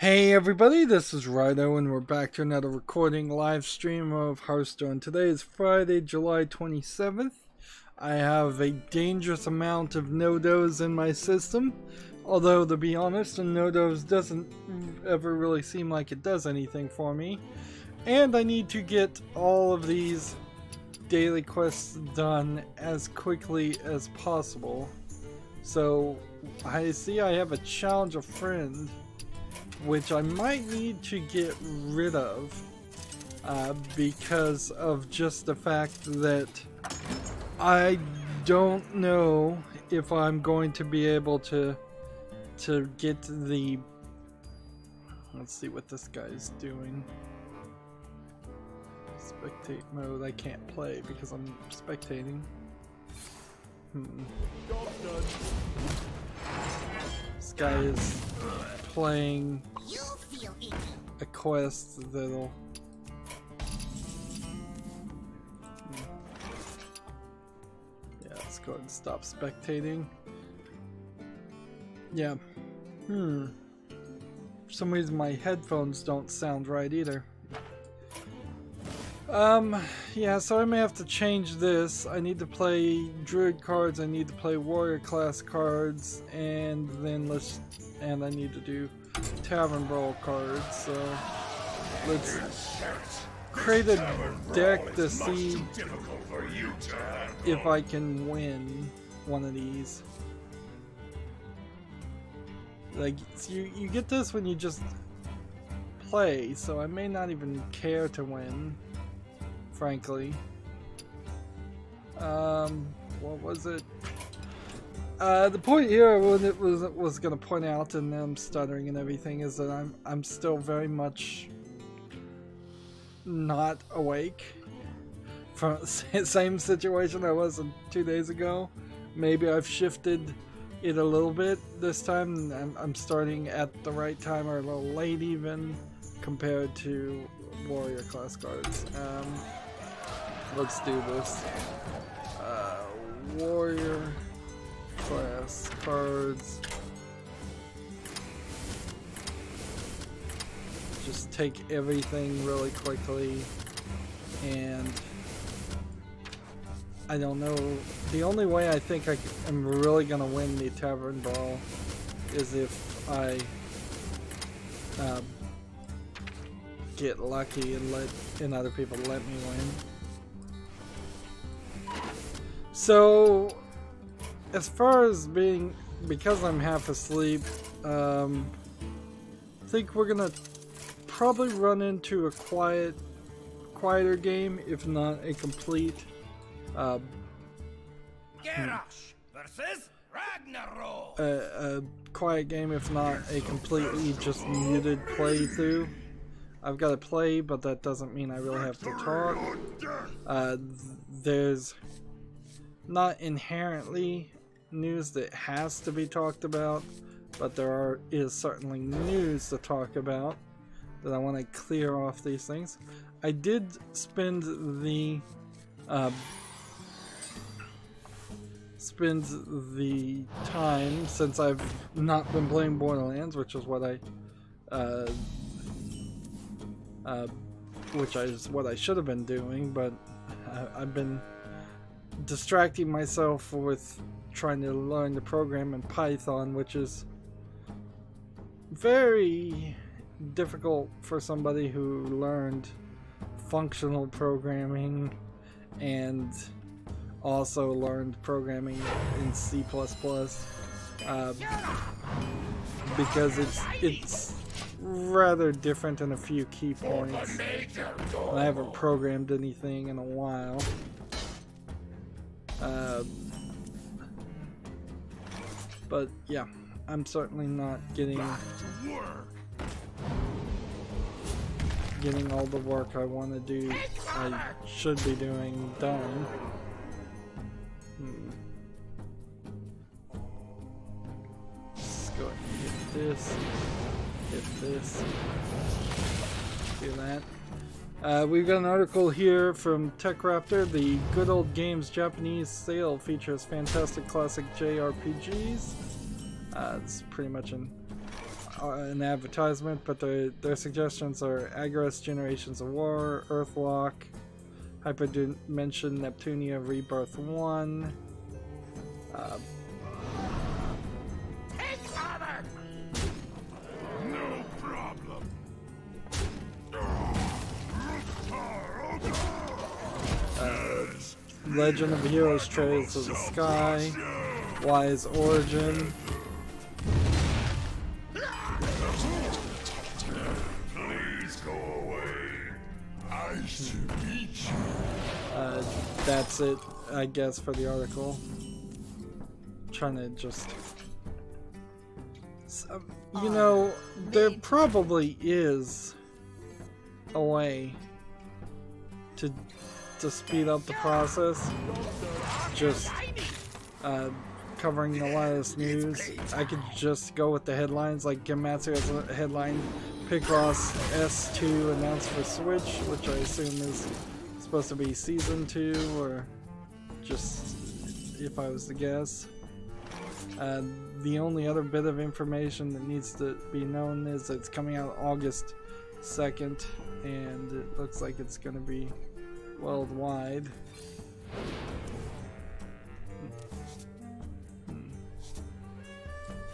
Hey everybody, this is Rydo and we're back to another recording live stream of Hearthstone. Today is Friday, July 27th. I have a dangerous amount of no-dos in my system. Although, to be honest, a no-dos doesn't ever really seem like it does anything for me. And I need to get all of these daily quests done as quickly as possible. So, I see I have a challenge a friend, which I might need to get rid of because of just the fact that I don't know if I'm going to be able to get the... Let's see what this guy's doing. Spectate mode, I can't play because I'm spectating. This guy is playing a quest that'll... Yeah, let's go ahead and stop spectating. Yeah. For some reason my headphones don't sound right either. Yeah, so I may have to change this. I need to play druid cards, I need to play warrior class cards, and then I need to do tavern brawl cards, so let's create a deck to see if I can win one of these. Like, you get this when you just play, so I may not even care to win, frankly. What was it? The point here, when it was going to point out, and I'm stuttering and everything, is that I'm still very much not awake from the same situation I was 2 days ago. Maybe I've shifted it a little bit this time. I'm starting at the right time or a little late even compared to warrior class cards. Let's do this. Warrior class cards. Just take everything really quickly, and I don't know, the only way I think I'm really gonna win the tavern brawl is if I get lucky and other people let me win. So, as far as because I'm half asleep, I think we're gonna probably run into a quieter game, if not a complete a quiet game, if not a completely just muted playthrough. I've got to play, but that doesn't mean I really have to talk. There's not inherently news that has to be talked about, but there is certainly news to talk about that I want to clear off these things. I did spend the time, since I've not been playing Borderlands, which is what I should have been doing, but I've been distracting myself with trying to learn the program in Python, which is very difficult for somebody who learned functional programming and also learned programming in C++, because it's rather different in a few key points. I haven't programmed anything in a while. But yeah, I'm certainly not getting all the work I want to do, I should be doing, done. Let's go ahead and get this, do that. We've got an article here from TechRaptor. The Good Old Games Japanese sale features fantastic classic JRPGs. It's pretty much an an advertisement, but their suggestions are Agorist Generations of War, Earthlock, Hyperdimension Neptunia Rebirth 1. No problem. Legend of Heroes Trails of the Sky, Wise Origin. Please go away. I should beat you. That's it, I guess, for the article. Trying to just... you know, there probably is a way to speed up the process. Just covering a lot of this news. I could just go with the headlines, like Gematsu has a headline, Picross S2 announced for Switch, which I assume is supposed to be Season 2, or just if I was to guess. The only other bit of information that needs to be known is that it's coming out August 2nd, and it looks like it's going to be worldwide.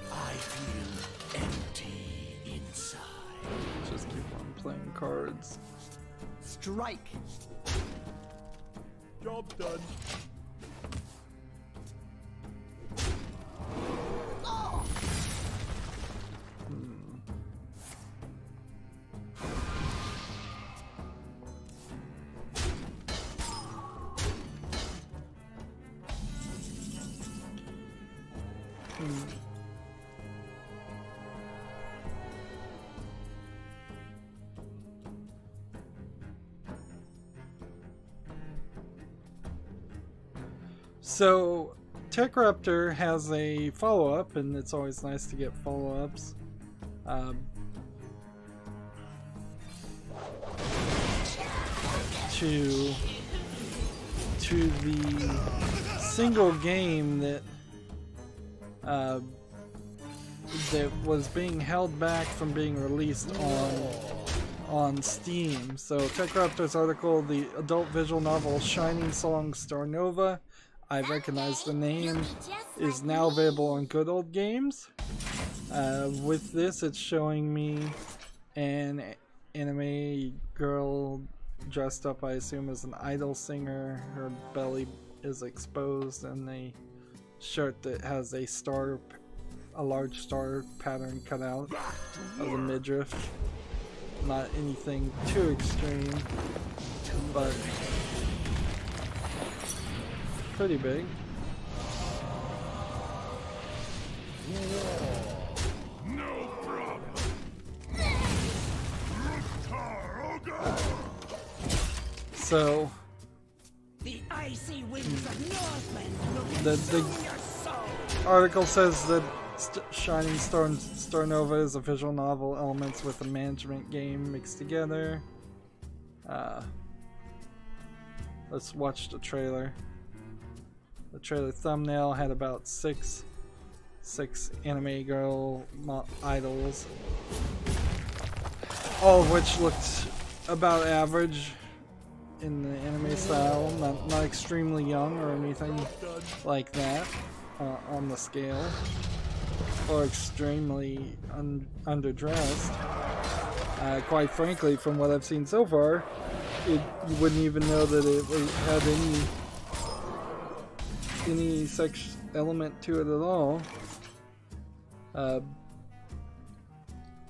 I feel empty inside. Just keep on playing cards. Strike. Job done. So, TechRaptor has a follow-up, and it's always nice to get follow-ups. To the single game that that was being held back from being released on Steam. So TechRaptor's article, the adult visual novel Shining Song Star Nova, I recognize the name, is now available on Good Old Games. With this, it's showing me an anime girl dressed up, I assume, as an idol singer. Her belly is exposed, and a shirt that has a large star pattern cut out of the midriff. Not anything too extreme, but pretty big. No problem. So The icy winds of Northland will the consume your soul. article says that Shining Star Nova is a visual novel, elements with a management game mixed together. Let's watch the trailer. The trailer thumbnail had about six anime girl idols, all of which looked about average in the anime style, not extremely young or anything like that on the scale, or extremely underdressed. Quite frankly, from what I've seen so far, you wouldn't even know that it had any sex element to it at all.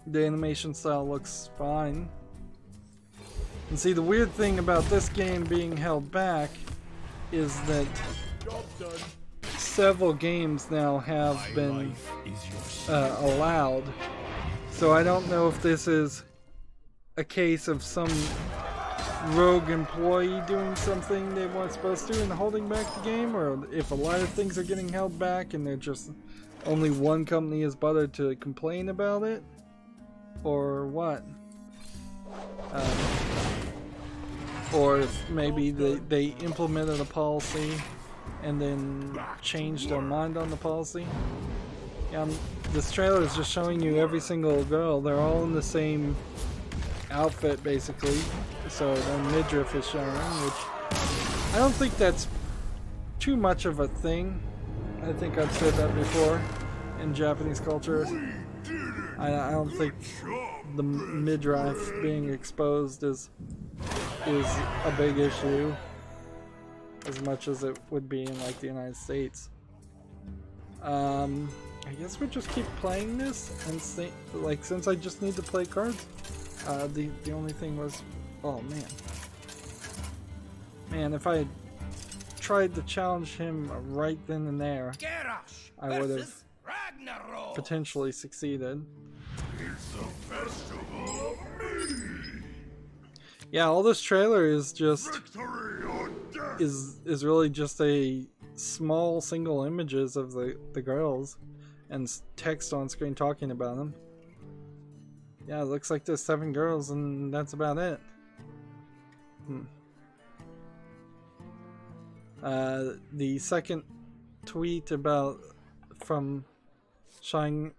The animation style looks fine. And see, the weird thing about this game being held back is that several games now have been allowed. So I don't know if this is a case of some rogue employee doing something they weren't supposed to and holding back the game, or if a lot of things are getting held back and they're just only one company is bothered to complain about it, or what. Or if maybe they implemented a policy and then changed their mind on the policy. Yeah, this trailer is just showing you every single girl. They're all in the same outfit, basically. So the midriff is showing, which I don't think that's too much of a thing. I think I've said that before in Japanese culture. I don't think the midriff being exposed is a big issue as much as it would be in like the United States. I guess we'll just keep playing this and see, like, since I just need to play cards. The only thing was, oh man, if I had tried to challenge him right then and there, I would have potentially succeeded. It's a festival of me. Yeah, all this trailer is just Victory or death. is really just a small single images of the girls and text on screen talking about them. Yeah, it looks like there's 7 girls and that's about it. The second tweet from Shining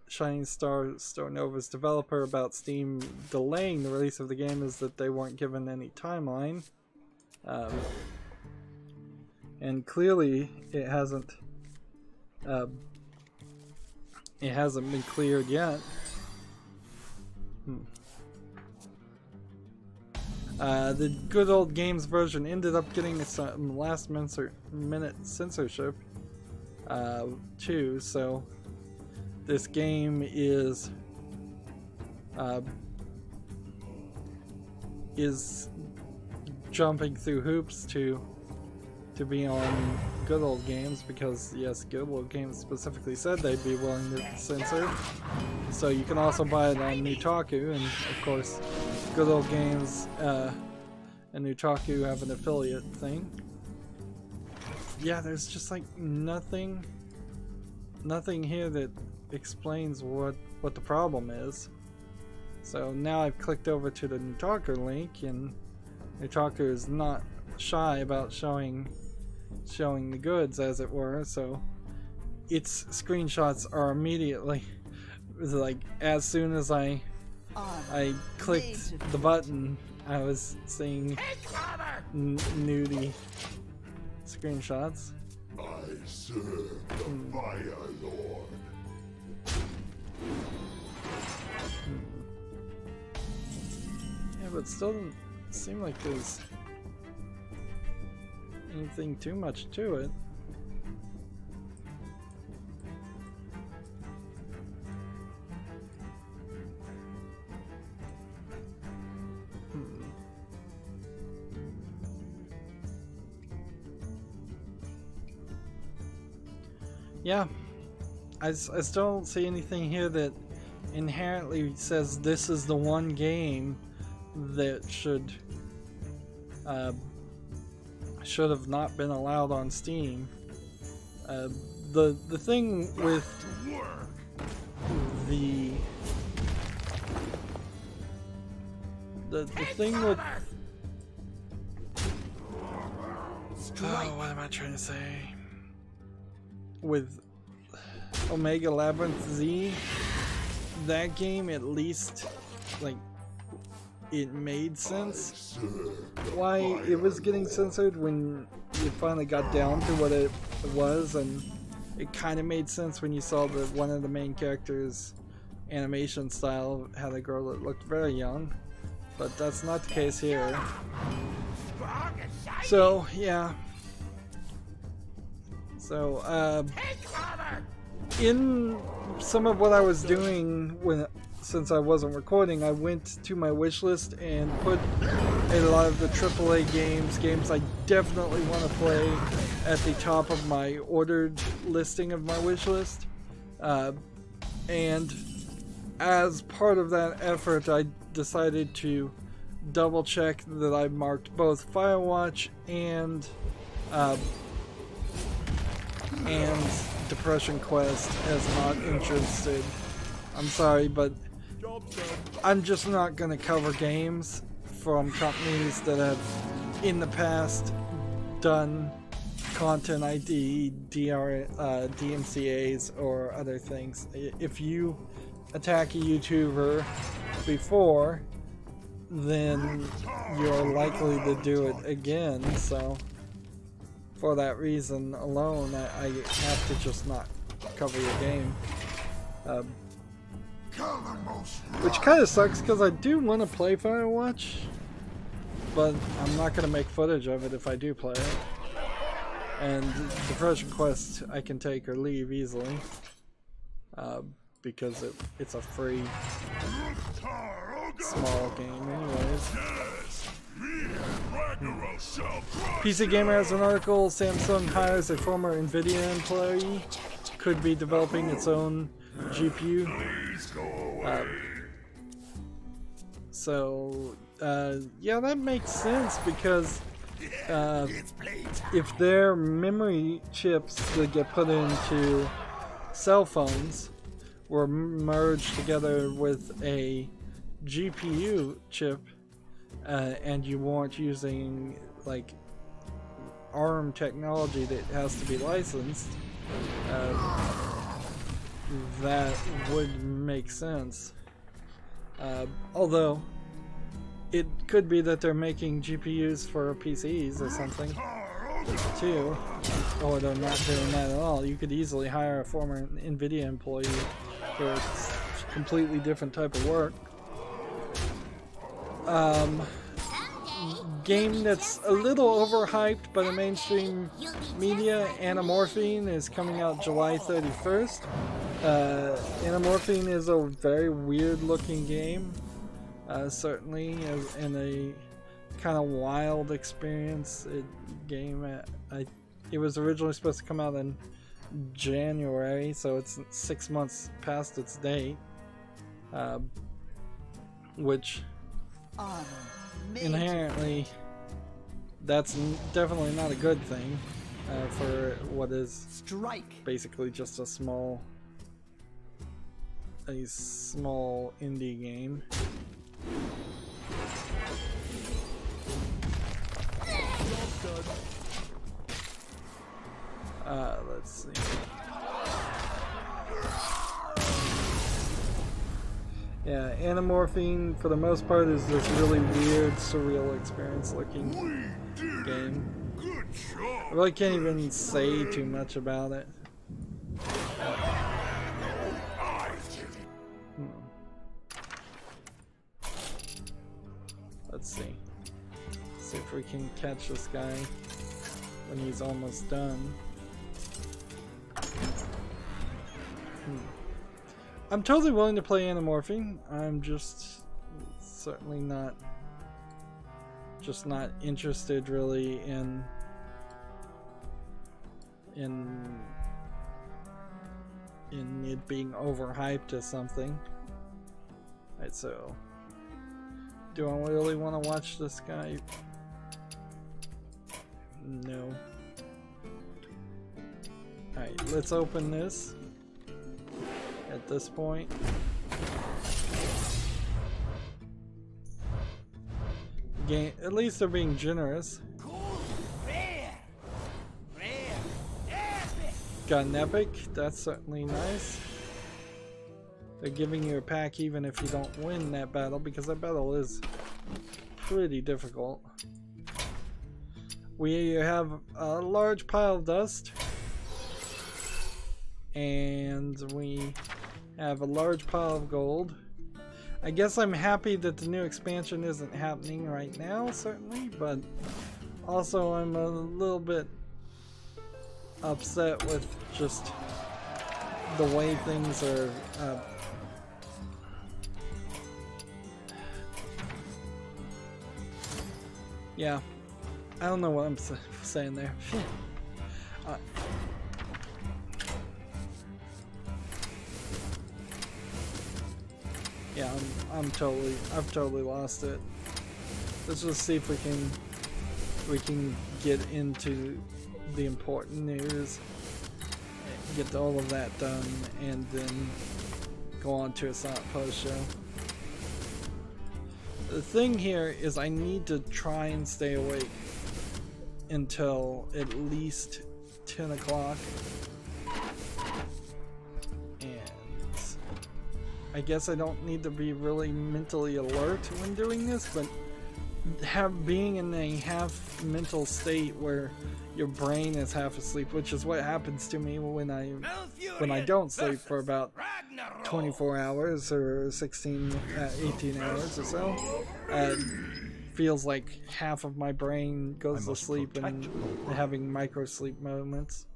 Star Nova's developer about Steam delaying the release of the game is that they weren't given any timeline. And clearly it hasn't been cleared yet. The good old games version ended up getting some last minute censorship too, so this game is jumping through hoops to be on good old games, because yes, good old games specifically said they'd be willing to censor. So you can also buy it on Nutaku, and of course good old games and Nutaku have an affiliate thing. Yeah, there's just like nothing here that explains what the problem is. So now I've clicked over to the Nutaku link, and Nutaku is not shy about showing the goods, as it were. So its screenshots are immediately, like, as soon as I clicked the button, I was seeing nudie screenshots. I serve the Fire Lord. Yeah, but it still doesn't seem like there's anything too much to it. Yeah, I still don't see anything here that inherently says this is the one game that should have not been allowed on Steam. The thing with the thing with what am I trying to say? With Omega Labyrinth Z, that game, at least, like, it made sense why it was getting censored when you finally got down to what it was, and it kind of made sense when you saw that one of the main characters' animation style had a girl that looked very young, but that's not the case here. So yeah. So in some of what I was doing since I wasn't recording, I went to my wish list and put a lot of the AAA games I definitely want to play at the top of my ordered listing of my wish list. And as part of that effort, I decided to double check that I marked both Firewatch and Depression Quest as not interested. I'm sorry, but I'm just not going to cover games from companies that have in the past done content ID, DMCAs, or other things. If you attack a YouTuber before, then you're likely to do it again. So for that reason alone, I have to just not cover your game. Which kind of sucks because I do want to play Firewatch, but I'm not going to make footage of it if I do play it. And the first request I can take or leave easily, because it's a free small game anyways. PC Gamer has an article, Samsung hires a former NVIDIA employee, could be developing its own GPU. Yeah, that makes sense because if their memory chips that get put into cell phones were merged together with a GPU chip, and you weren't using like ARM technology that has to be licensed, that would make sense. Although it could be that they're making GPUs for PCs or something too, or they're not doing that at all. You could easily hire a former NVIDIA employee for a completely different type of work. Game that's a little overhyped by the mainstream media, Anamorphine, is coming out July 31st. Anamorphine is a very weird looking game, certainly, in a kind of wild experience game. It was originally supposed to come out in January, so it's 6 months past its date, which inherently, that's definitely not a good thing for what is basically just a small indie game. Let's see. Yeah, Anamorphine for the most part is this really weird, surreal experience looking game. I really can't even say too much about it. Let's see. See if we can catch this guy when he's almost done. I'm totally willing to play Anamorphine. I'm just certainly not interested really in it being overhyped as something. Alright, so do I really want to watch this guy? No. Alright, let's open this. At this point, game, at least they're being generous. Got an epic, that's certainly nice. They're giving you a pack even if you don't win that battle, because that battle is pretty difficult. We have a large pile of dust, and we have a large pile of gold. I guess I'm happy that the new expansion isn't happening right now, certainly, but also I'm a little bit upset with just the way things are yeah, I don't know what I'm saying there. Yeah, I've totally lost it. Let's just see if we can get into the important news, get all of that done, and then go on to a Silent Post show. The thing here is I need to try and stay awake until at least 10 o'clock. And I guess I don't need to be really mentally alert when doing this, but being in a half mental state where your brain is half asleep, which is what happens to me when I don't sleep for about 24 hours or 18 hours or so. Feels like half of my brain goes to sleep and having micro sleep moments.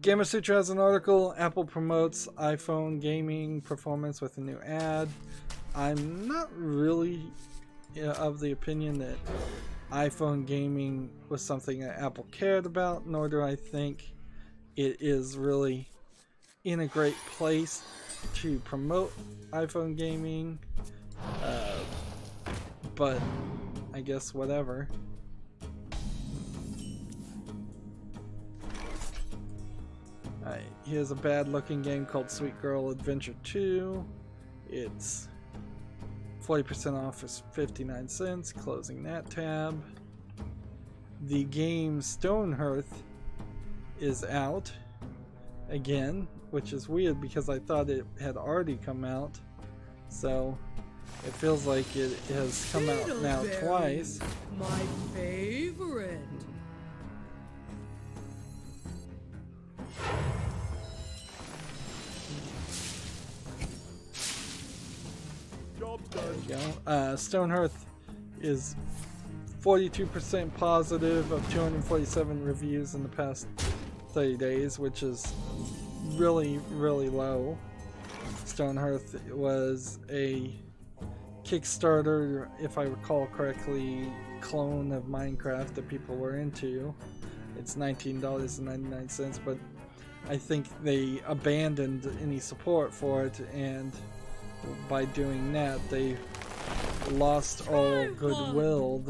Gamer Sutra has an article. Apple promotes iPhone gaming performance with a new ad. I'm not really of the opinion that iPhone gaming was something that Apple cared about, nor do I think it is really in a great place to promote iPhone gaming. But I guess whatever. Alright, here's a bad looking game called Sweet Girl Adventure 2. It's 40% off for 59 cents, closing that tab. The game Stonehearth is out again, which is weird because I thought it had already come out. So it feels like it has come out now twice. My favorite. There we go. Stonehearth is 42% positive of 247 reviews in the past 30 days, which is really, really low. Stonehearth was a Kickstarter, if I recall correctly, clone of Minecraft that people were into. It's $19.99, but I think they abandoned any support for it, and by doing that they lost all goodwill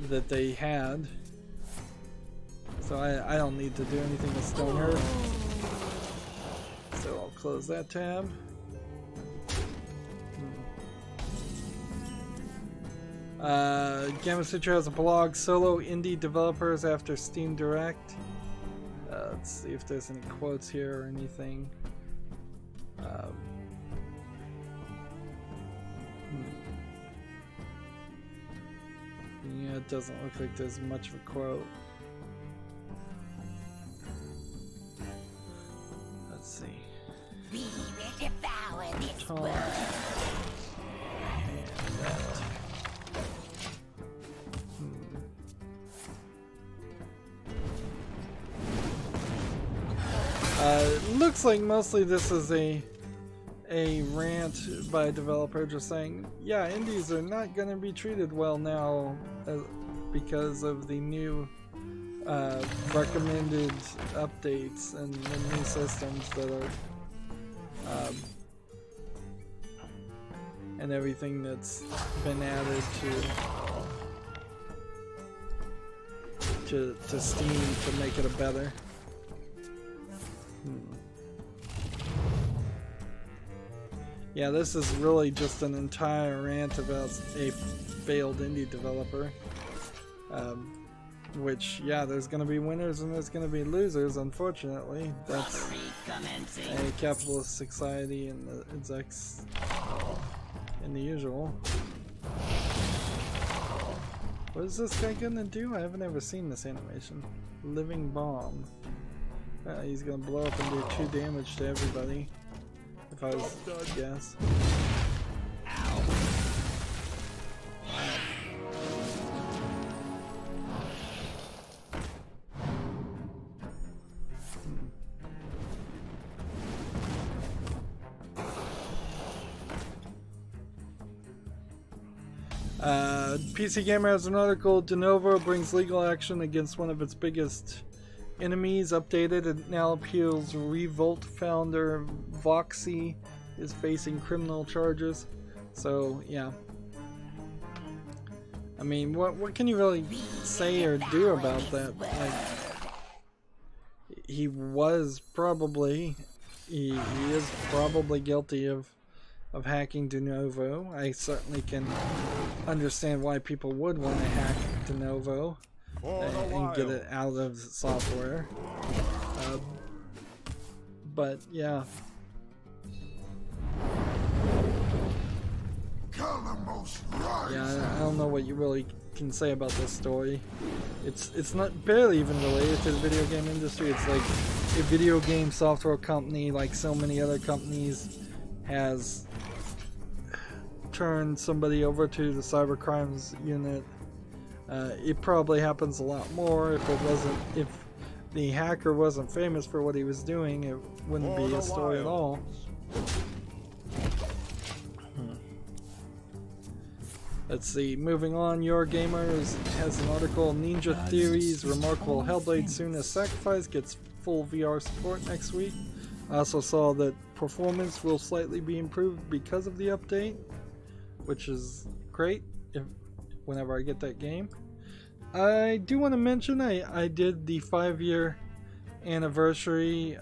that they had. So I don't need to do anything with Stonehearth. So I'll close that tab. Gamma Sutra has a blog, Solo Indie Developers After Steam Direct. Let's see if there's any quotes here or anything. Yeah, it doesn't look like there's much of a quote. Let's see. We will devour this world. Looks like mostly this is a rant by a developer just saying, yeah, indies are not going to be treated well now because of the new recommended updates and the new systems that are and everything that's been added to Steam to make it a better. Yeah, this is really just an entire rant about a failed indie developer. Which, yeah, there's going to be winners and there's going to be losers, unfortunately. That's a capitalist society and the execs in the usual. What is this guy going to do? I haven't ever seen this animation. Living bomb. He's going to blow up and do 2 damage to everybody. If I was to guess. PC Gamer has an article. Denuvo brings legal action against one of its biggest enemies. Updated, it now appeals Revolt founder Voxy is facing criminal charges. So yeah, I mean, what can you really say or do about that? Like, he is probably guilty of hacking Denuvo. I certainly can understand why people would want to hack de novo and get it out of software. But yeah. Yeah, I don't know what you really can say about this story. It's not barely even related to the video game industry. It's like a video game software company, like so many other companies, has turned somebody over to the cyber crimes unit. It probably happens a lot more. If the hacker wasn't famous for what he was doing, it wouldn't be a story at all. Let's see, moving on, Your Gamer has an article, Ninja Theory's remarkable Hellblade Soon as Sacrifice gets full VR support next week. I also saw that performance will slightly be improved because of the update, which is great whenever I get that game. I do want to mention I did the 5-year anniversary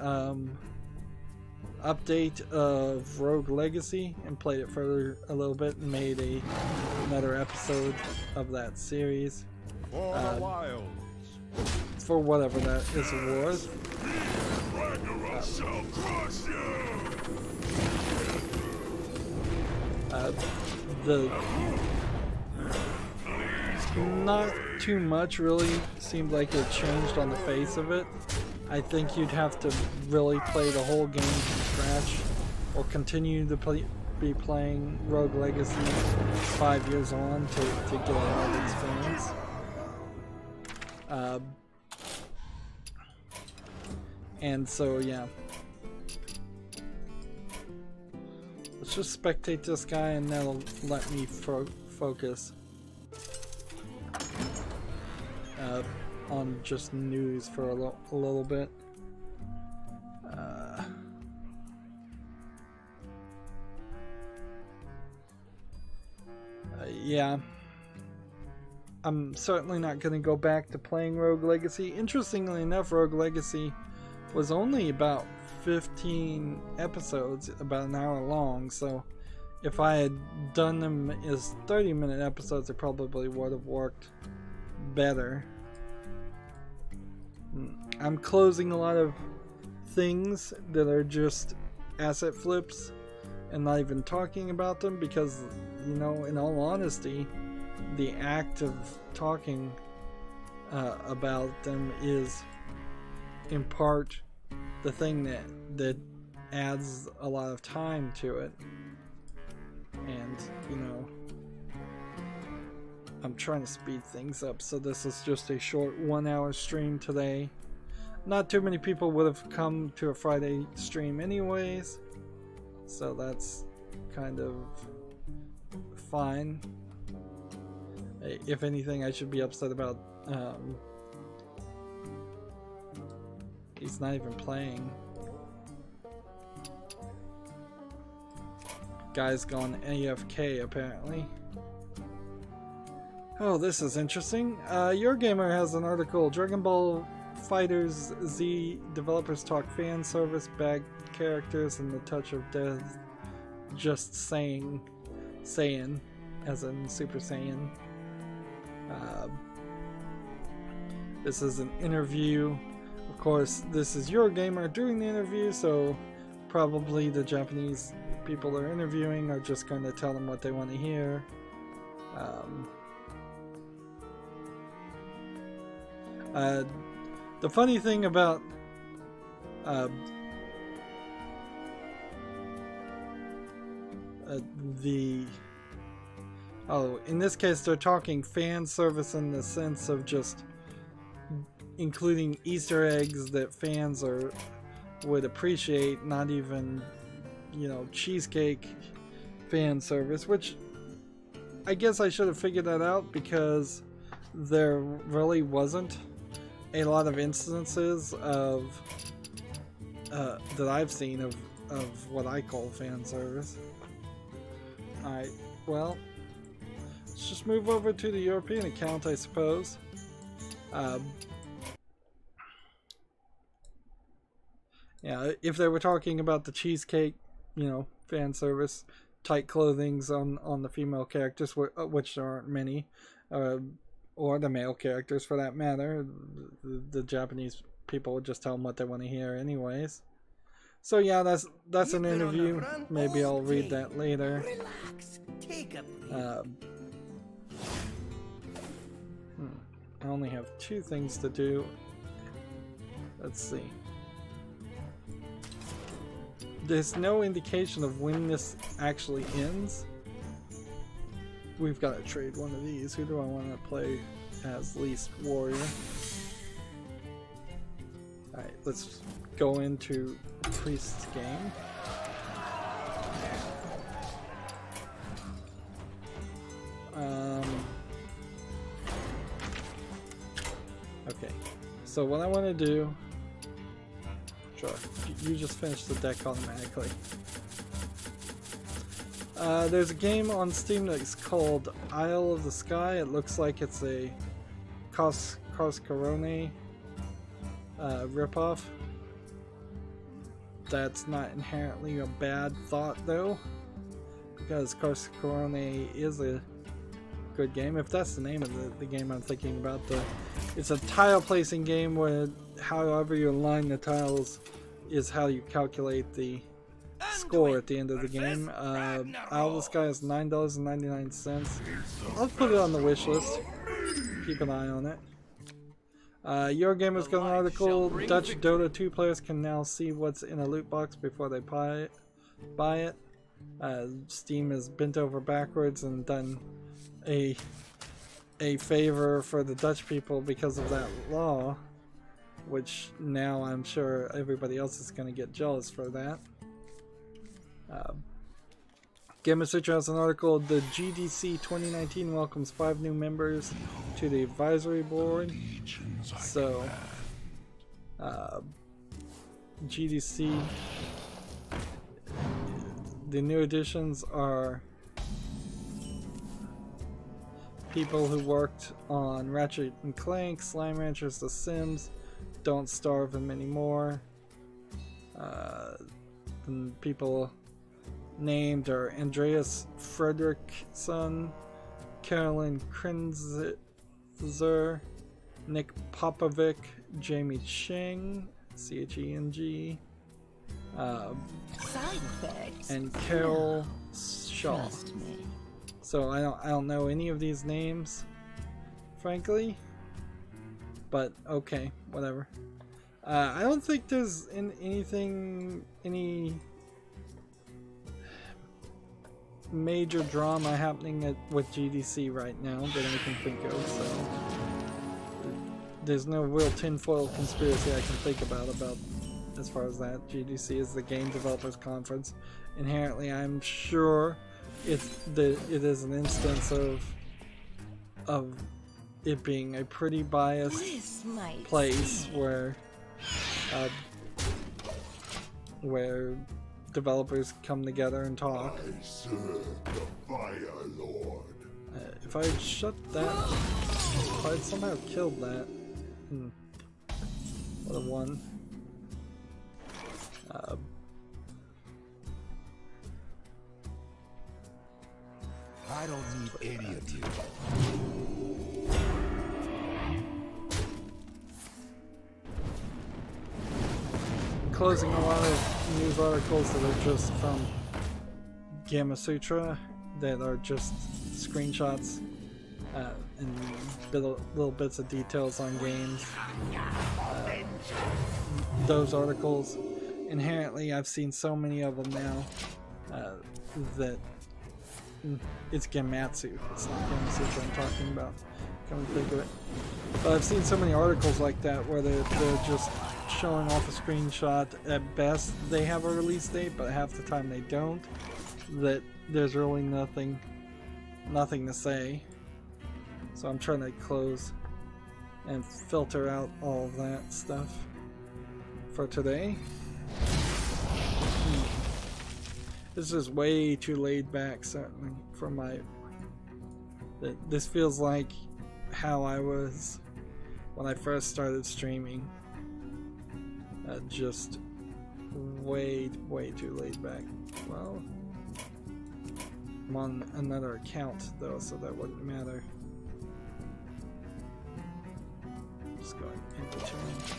update of Rogue Legacy and played it for a little bit and made another episode of that series for whatever that is worth. Not too much really seemed like it changed on the face of it. I think you'd have to really play the whole game from scratch or continue to be playing Rogue Legacy 5 years on to get a lot of experience. And so yeah, let's just spectate this guy and that'll let me focus on just news for a little bit. Yeah, I'm certainly not going to go back to playing Rogue Legacy. Interestingly enough, Rogue Legacy was only about 15 episodes, about an hour long, so if I had done them as 30-minute episodes, it probably would have worked better. I'm closing a lot of things that are just asset flips and not even talking about them because, you know, in all honesty, the act of talking about them is in part the thing that adds a lot of time to it. And, you know, I'm trying to speed things up, so this is just a short 1-hour stream today. Not too many people would have come to a Friday stream anyways, so that's kind of fine. If anything, I should be upset about he's not even playing. Guy's gone AFK apparently. Oh, this is interesting. Your Gamer has an article, Dragon Ball Fighters Z developers talk fan service, bad characters, and the touch of death. Just saying, Saiyan, as in Super Saiyan. This is an interview. Of course, this is Your Gamer doing the interview, so probably the Japanese people they're interviewing are just going to tell them what they want to hear. The funny thing about in this case they're talking fan service in the sense of just including Easter eggs that fans would appreciate, not even, you know, cheesecake fan service, which I guess I should have figured that out because there really wasn't a lot of instances of that I've seen of what I call fan service. Alright, well, let's just move over to the European account, I suppose. Yeah, if they were talking about the cheesecake, you know, fan service, tight clothings on the female characters, which there aren't many, or the male characters for that matter. The Japanese people would just tell them what they want to hear anyways. So yeah, that's an interview. Maybe I'll read that later. Relax. Take a breath. I only have 2 things to do. Let's see. There's no indication of when this actually ends. We've got to trade one of these. Who do I want to play as least warrior? Alright, let's go into priest's game. Okay, so what I want to do... Sure, you just finish the deck automatically. There's a game on Steam that's called Isle of the Sky. It looks like it's a Corden ripoff. That's not inherently a bad thought though, because Corden is a good game. If that's the name of the game I'm thinking about, it's a tile placing game where however you align the tiles is how you calculate the score at the end of the game. Isle of the Sky is $9.99. I'll put it on the wish list. Keep an eye on it. Eurogamer's got an article. Dutch Dota 2 players can now see what's in a loot box before they buy it. Steam has bent over backwards and done a favor for the Dutch people because of that law, which now I'm sure everybody else is going to get jealous for that. Gamasutra has an article. The GDC 2019 welcomes 5 new members to the advisory board. So, GDC, the new additions are people who worked on Ratchet and Clank, Slime Ranchers, The Sims, Don't Starve, and many more. And people named are Andreas Fredriksson, Carolyn Krenzer, Nick Popovic, Jamie Cheng, Cheng, and Carol Shaw. So I don't know any of these names, frankly, but okay, whatever. I don't think there's any major drama happening with GDC right now that I can think of, so there's no real tinfoil conspiracy I can think about as far as that. GDC is the Game Developers Conference. Inherently, I'm sure it is an instance of it being a pretty biased place where developers come together and talk. I serve the Fire Lord. If I had shut that, if I had somehow killed that, would have won. I don't need any of you. Closing a lot of news articles that are just from Gamasutra, that are just screenshots and little bits of details on games. Those articles, inherently, I've seen so many of them now that it's Gamatsu. It's not Gamasutra I'm talking about. Come to think of it. But I've seen so many articles like that where they're just showing off a screenshot. At best they have a release date, but half the time they don't, that there's really nothing to say. So I'm trying to close and filter out all of that stuff for today. This is way too laid back, certainly, for my... This feels like how I was when I first started streaming. Just way too laid back. Well, I'm on another account though, so that wouldn't matter. Just go into change.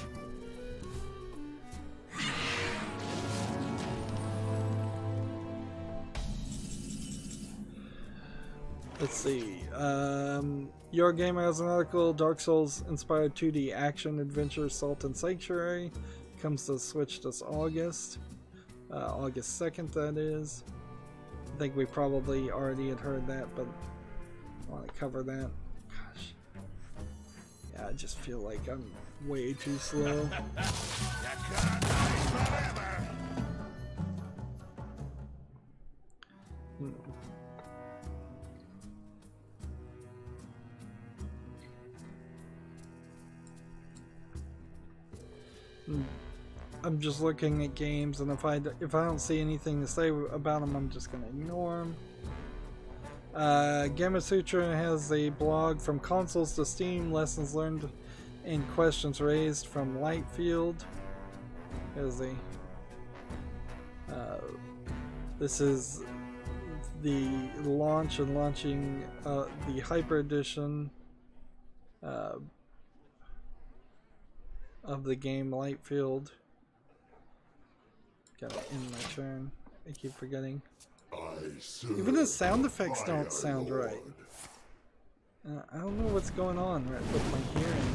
Let's see. Your Gamer has an article. Dark Souls inspired 2D action adventure Salt and Sanctuary comes to Switch this August. August 2nd, that is. I think we probably already had heard that, but I want to cover that. Gosh. Yeah, I just feel like I'm way too slow. I'm just looking at games, and if I don't see anything to say about them, I'm just gonna ignore them. Gamasutra has a blog From Consoles to Steam, Lessons Learned and Questions Raised from Lightfield. There's a this is the launch and launching the Hyper Edition of the game Lightfield. Gotta end my turn. I keep forgetting. Even the sound effects don't sound right. I don't know what's going on with my hearing.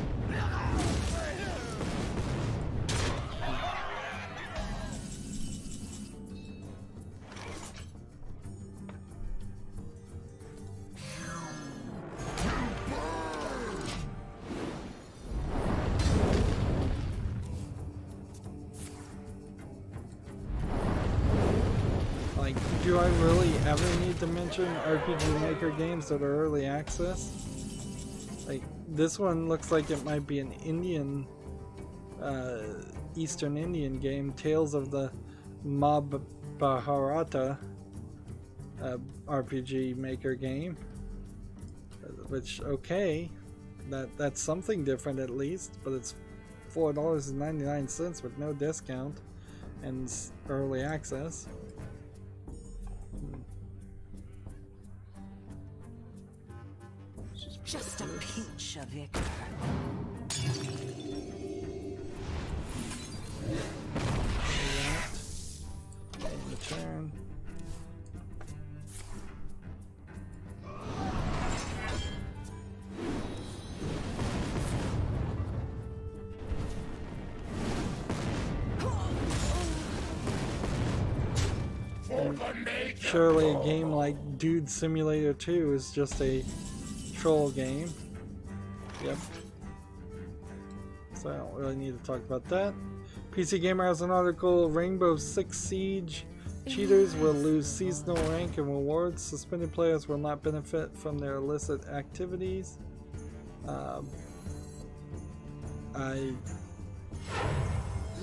Do I really ever need to mention RPG Maker games that are early access? Like, this one looks like it might be an Indian, Eastern Indian game, Tales of the Mahabharata RPG Maker game. Which, okay, that's something different at least, but it's $4.99 with no discount and early access. Just a pinch of it. Turn. Surely a game like Dude Simulator 2 is just a troll game. Yep. So I don't really need to talk about that. PC Gamer has an article. Rainbow Six Siege cheaters will lose seasonal rank and rewards. Suspended players will not benefit from their illicit activities. I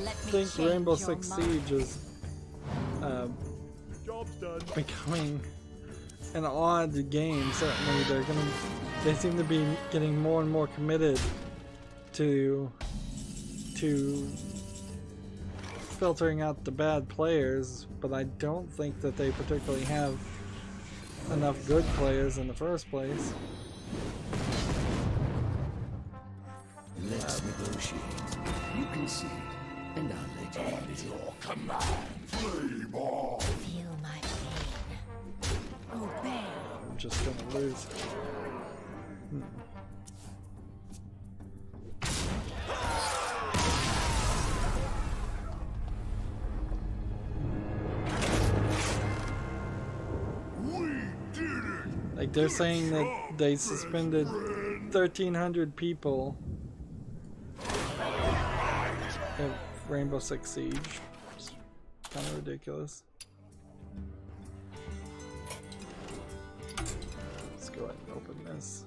think Rainbow Six Siege is becoming an odd game. Certainly they seem to be getting more and more committed to filtering out the bad players, but I don't think that they particularly have enough good players in the first place. Let's negotiate. You concede, and I'll let you have your command. Play ball. Feel my pain. Obey. I'm just gonna lose. Like, they're saying that they suspended 1,300 people of Rainbow Six Siege. It's kind of ridiculous. Let's go ahead and open this.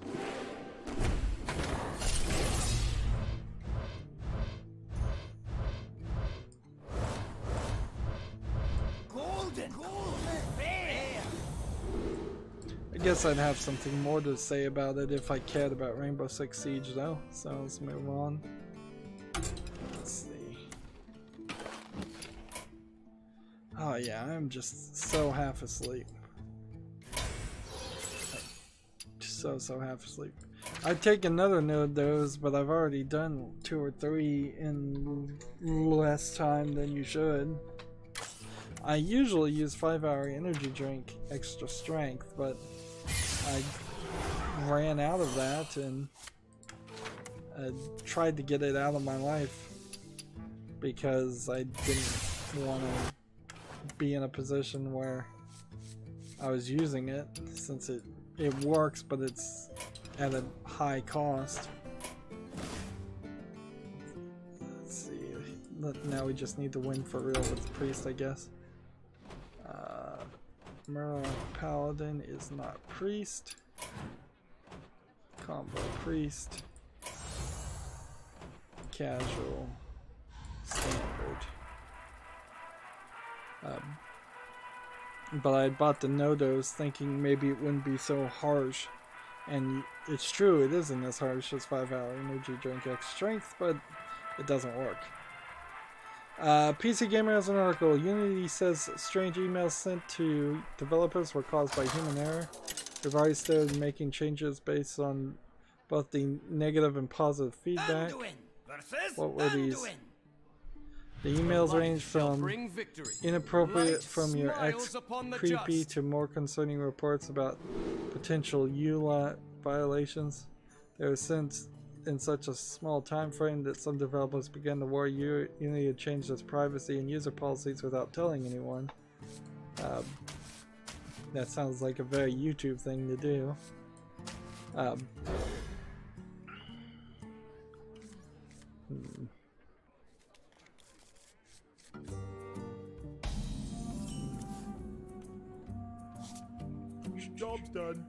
I guess I'd have something more to say about it if I cared about Rainbow Six Siege though, so let's move on. Let's see. Oh yeah, I'm just so half asleep. so half asleep. I'd take another node dose, but I've already done 2 or 3 in less time than you should. I usually use 5-hour energy drink extra strength, but I ran out of that and tried to get it out of my life because I didn't want to be in a position where I was using it, since it works, but it's at a high cost. Let's see. Now we just need to win for real with the priest, I guess. Merle Paladin is not priest. Combo priest. Casual. Standard. But I bought the Nodos thinking maybe it wouldn't be so harsh. And it's true, it isn't as harsh as 5-hour energy drink X strength, but it doesn't work. PC Gamer has an article. Unity says strange emails sent to developers were caused by human error. We've already started making changes based on both the negative and positive feedback. What were these? The emails range from inappropriate from your ex creepy to more concerning reports about potential EULA violations. They were sent in such a small time frame that some developers began to worry Unity had changed its privacy and user policies without telling anyone. That sounds like a very YouTube thing to do. Job's done.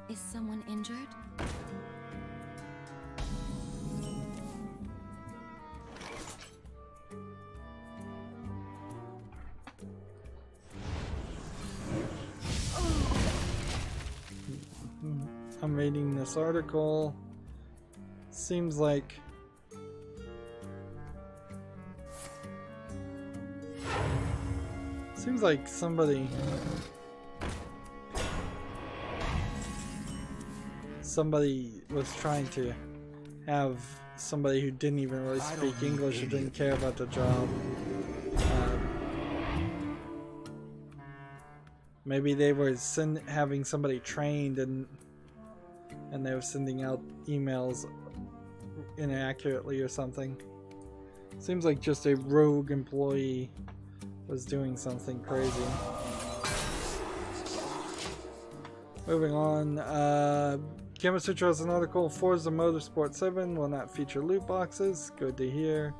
Is someone injured? I'm reading this article. Seems like somebody was trying to have somebody who didn't even really speak English or didn't care about the job. Maybe they were having somebody trained and they were sending out emails inaccurately or something. Seems like just a rogue employee was doing something crazy. Moving on, Gamasutra has an article. Forza Motorsport 7 will not feature loot boxes. Good to hear.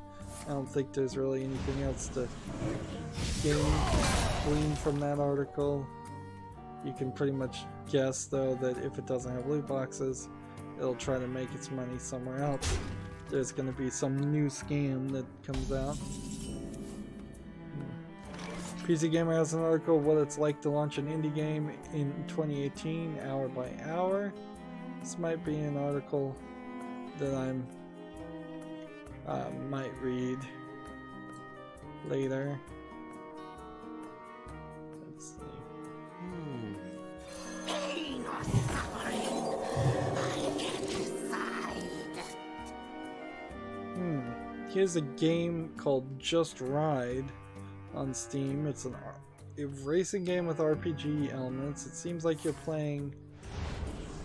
I don't think there's really anything else to glean from that article. You can pretty much guess, though, that if it doesn't have loot boxes, it'll try to make its money somewhere else. There's going to be some new scam that comes out. PC Gamer has an article, what it's like to launch an indie game in 2018, hour by hour. This might be an article that I might read later. Let's see. Pain or suffering, I can't decide. Here's a game called Just Ride on Steam. It's a racing game with RPG elements. It seems like you're playing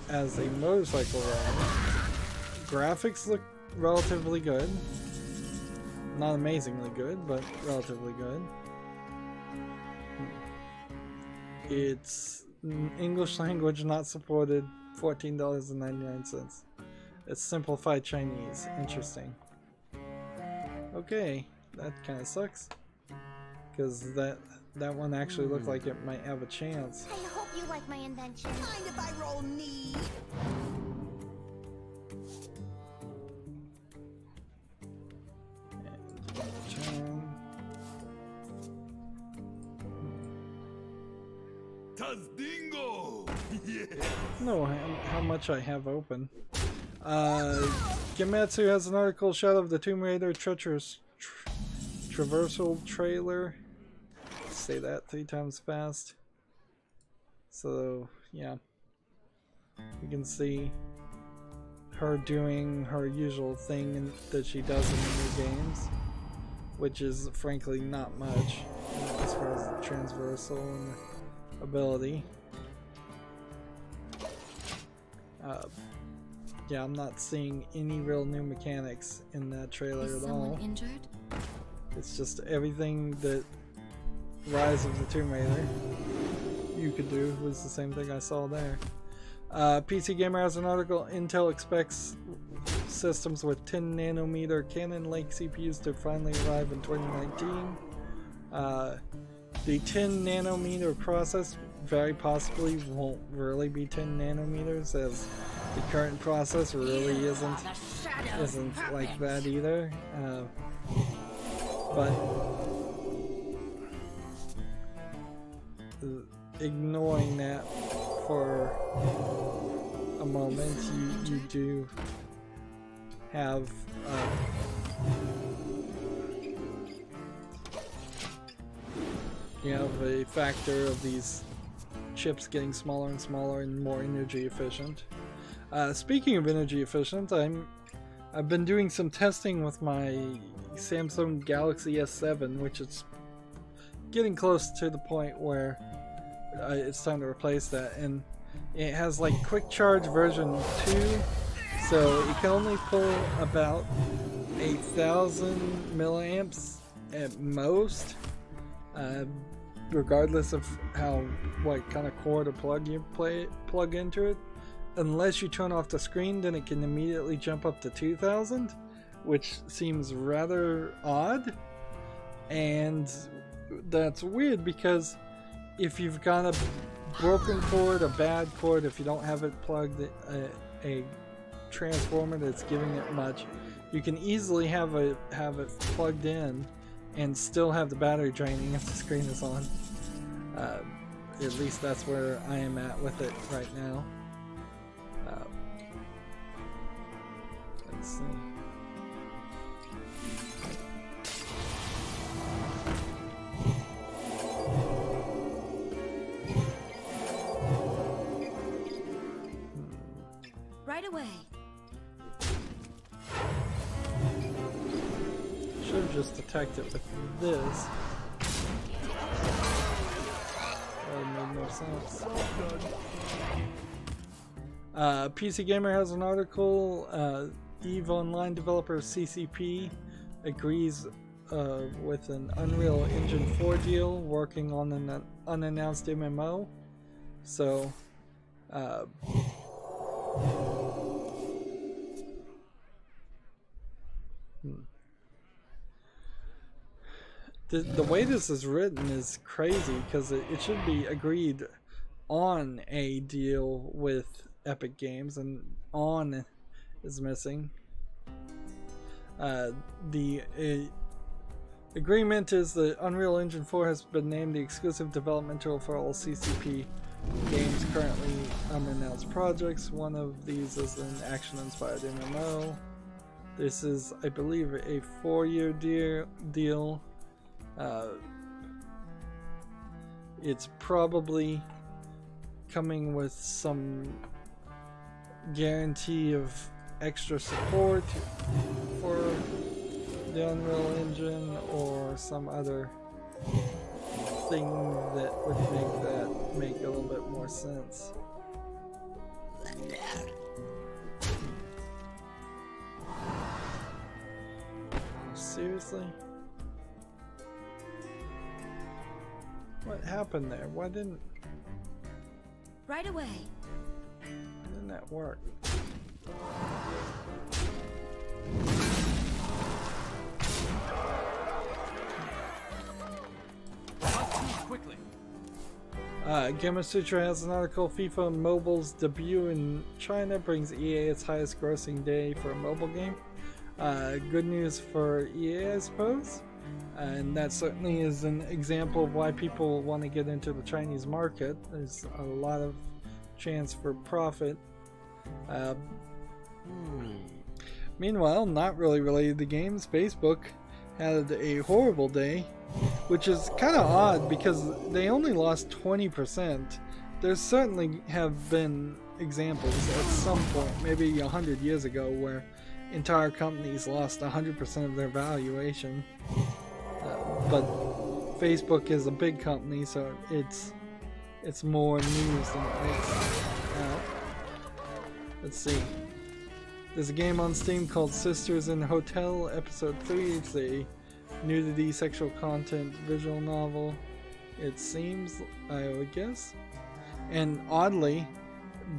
as a motorcycle rider. Graphics look relatively good. Not amazingly good, but relatively good. It's English language not supported, $14.99. It's simplified Chinese. Interesting. Okay, that kind of sucks. Because that one actually looked like it might have a chance. I hope you like my invention. Mind if I roll knee? Tazdingo! Yeah. No, how much I have open. Gematsu has an article, Shadow of the Tomb Raider treacherous traversal trailer. Say that 3 times fast. So, yeah. You can see her doing her usual thing that she does in the new games, which is frankly not much as far as the transversal and ability. Yeah, I'm not seeing any real new mechanics in that trailer at all. Injured? It's just everything that Rise of the Tomb Raider you could do was the same thing I saw there. PC Gamer has an article, Intel expects systems with 10 nanometer Cannon Lake CPUs to finally arrive in 2019. The 10 nanometer process very possibly won't really be 10 nanometers, as the current process really isn't like that either. But ignoring that for a moment, you do have you have a factor of these chips getting smaller and smaller and more energy efficient. Speaking of energy efficient, I've been doing some testing with my Samsung Galaxy S7, which is getting close to the point where it's time to replace that, and it has like quick charge version 2, so it can only pull about 1,000 milliamps at most, regardless of what kind of cord or plug you plug into it. Unless you turn off the screen, then it can immediately jump up to 2,000, which seems rather odd. And that's weird, because if you've got a broken cord, a bad cord, if you don't have it plugged, a transformer that's giving it much, you can easily have it plugged in and still have the battery draining if the screen is on. At least that's where I am at with it right now. Let's see. Right away. Should have just attacked it with this. That would make more sense. PC Gamer has an article, EVE Online developer CCP agrees with an Unreal Engine 4 deal, working on an unannounced MMO. So, the way this is written is crazy, because it should be agreed on a deal with Epic Games, and on is missing. The agreement is that Unreal Engine 4 has been named the exclusive development tool for all CCP games currently unannounced projects. One of these is an action-inspired MMO. This is, I believe, a 4-year deal. It's probably coming with some guarantee of extra support for the Unreal Engine, or some other thing that would make a little bit more sense. Seriously? What happened there? Why didn't... Right away. Why didn't that work? Quickly. Gamma Sutra has an article, FIFA Mobile's debut in China brings EA its highest grossing day for a mobile game. Good news for EA, I suppose. And that certainly is an example of why people want to get into the Chinese market. There's a lot of chance for profit. Meanwhile, not really related to games, Facebook had a horrible day, which is kind of odd because they only lost 20%. There certainly have been examples at some point, maybe 100 years ago, where entire companies lost 100% of their valuation. But Facebook is a big company, so it's more news than it makes out. Let's see. There's a game on Steam called Sisters in Hotel Episode 3. It's a nudity, sexual content visual novel. It seems, I would guess. And oddly,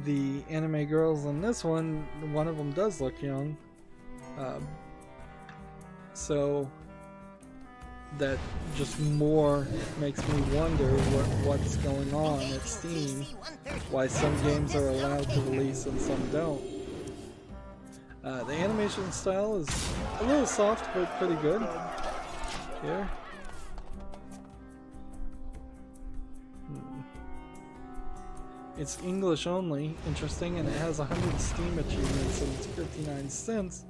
the anime girls in this one of them does look young. So that just more makes me wonder what's going on at Steam. Why some games are allowed to release and some don't. The animation style is a little soft, but pretty good. Here. It's English only, interesting, and it has 100 Steam achievements and it's 59 cents.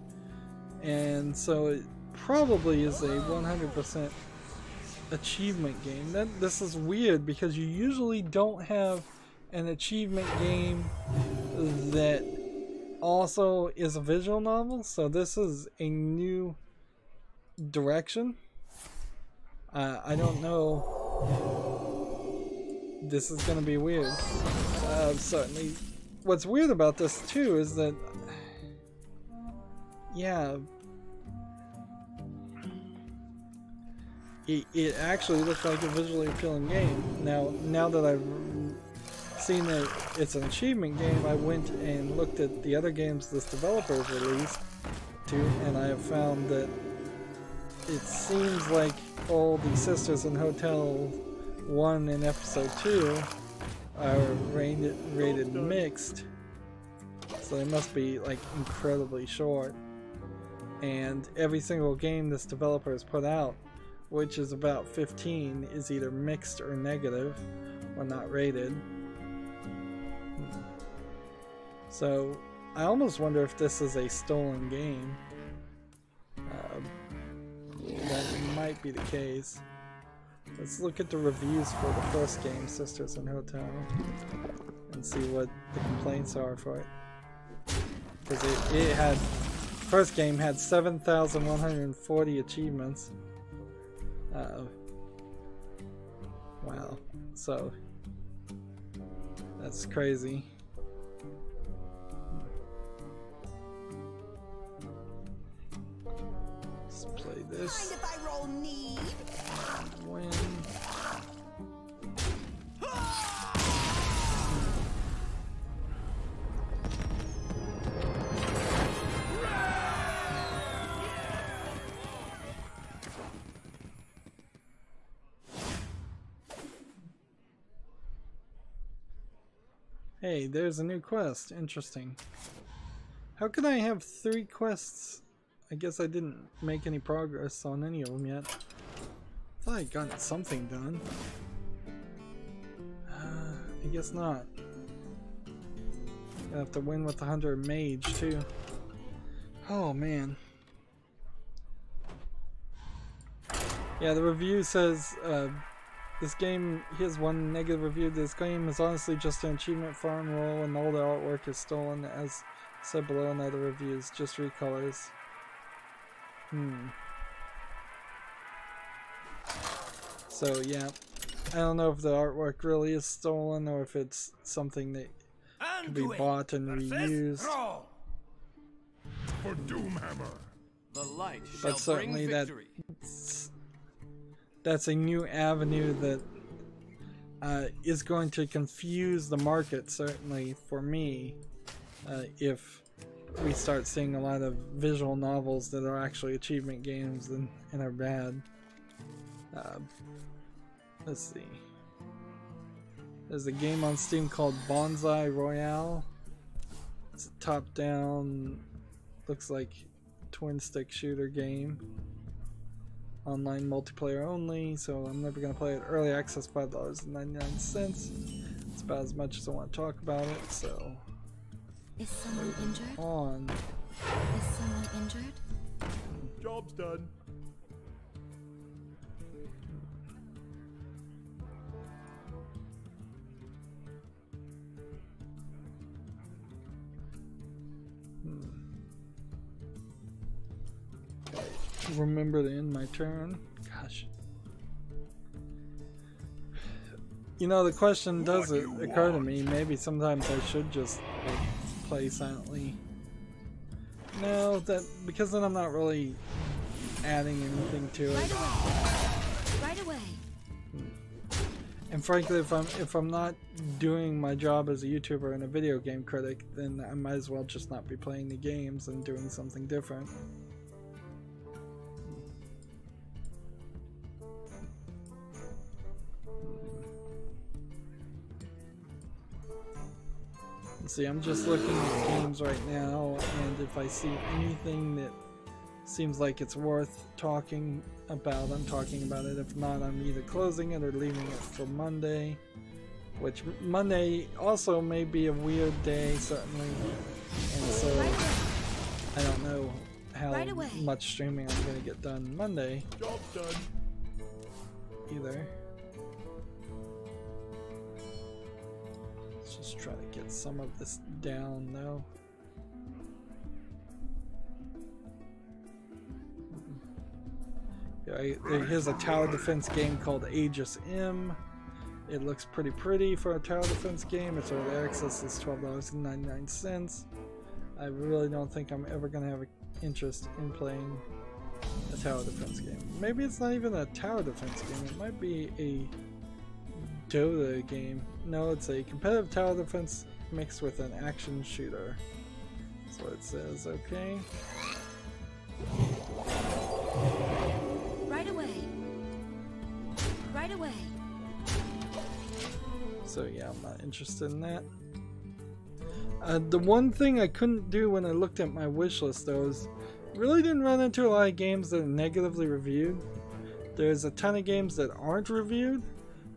And so it probably is a 100% achievement game. This is weird because you usually don't have an achievement game that also is a visual novel, so this is a new direction. I don't know. This is gonna be weird. Certainly. What's weird about this too is that, yeah, it actually looks like a visually appealing game. Now that I've seen that it's an achievement game, I went and looked at the other games this developer's released too, and I have found that it seems like all the Sisters in Hotel 1 and Episode 2 are rated mixed, so they must be like incredibly short. And every single game this developer has put out, which is about 15, is either mixed or negative or not rated. So I almost wonder if this is a stolen game. That might be the case. Let's look at the reviews for the first game, Sisters in Hotel, and see what the complaints are for it. Because it had, first game had 7,140 achievements. Wow, so that's crazy. Let's play this. Mind if I roll need? Win. Hey, there's a new quest. Interesting. How could I have 3 quests? I guess I didn't make any progress on any of them yet. I thought I'd gotten something done. I guess not. Gonna have to win with the Hunter Mage too. Oh man. Yeah, the review says this game, here's one negative review. This game is honestly just an achievement farm roll and all the artwork is stolen, as said below in other reviews, just recolors. So yeah, I don't know if the artwork really is stolen or if it's something that can be bought and reused. For Doomhammer. The light But shall certainly bring victory. that's a new avenue that is going to confuse the market, certainly for me, if we start seeing a lot of visual novels that are actually achievement games and are bad. Let's see. There's a game on Steam called Bonsai Royale. It's a top-down, looks like twin stick shooter game. Online multiplayer only, so I'm never going to play it. Early access, $5.99. It's about as much as I want to talk about it, so Is someone injured? On. Is someone injured? Job's done. Remember to end my turn. Gosh. You know, the question does occur to me, maybe sometimes I should just like, play silently. No, because then I'm not really adding anything to it. Right away. Right away. And frankly, if I'm not doing my job as a YouTuber and a video game critic, then I might as well just not be playing the games and doing something different. See, I'm just looking at games right now, and if I see anything that seems like it's worth talking about, I'm talking about it. If not, I'm either closing it or leaving it for Monday, which Monday also may be a weird day, certainly, and so I don't know how much streaming I'm going to get done Monday Job's done. either. Just try to get some of this down though. Yeah, here's a tower defense game called Aegis M. It looks pretty for a tower defense game. It's early access. It's $12.99. I really don't think I'm ever going to have an interest in playing a tower defense game. Maybe it's not even a tower defense game. It might be a Dota game. No, it's a competitive tower defense mixed with an action shooter. That's what it says, okay. Right away. Right away. So yeah, I'm not interested in that. The one thing I couldn't do when I looked at my wish list though is really didn't run into a lot of games that are negatively reviewed. There's a ton of games that aren't reviewed.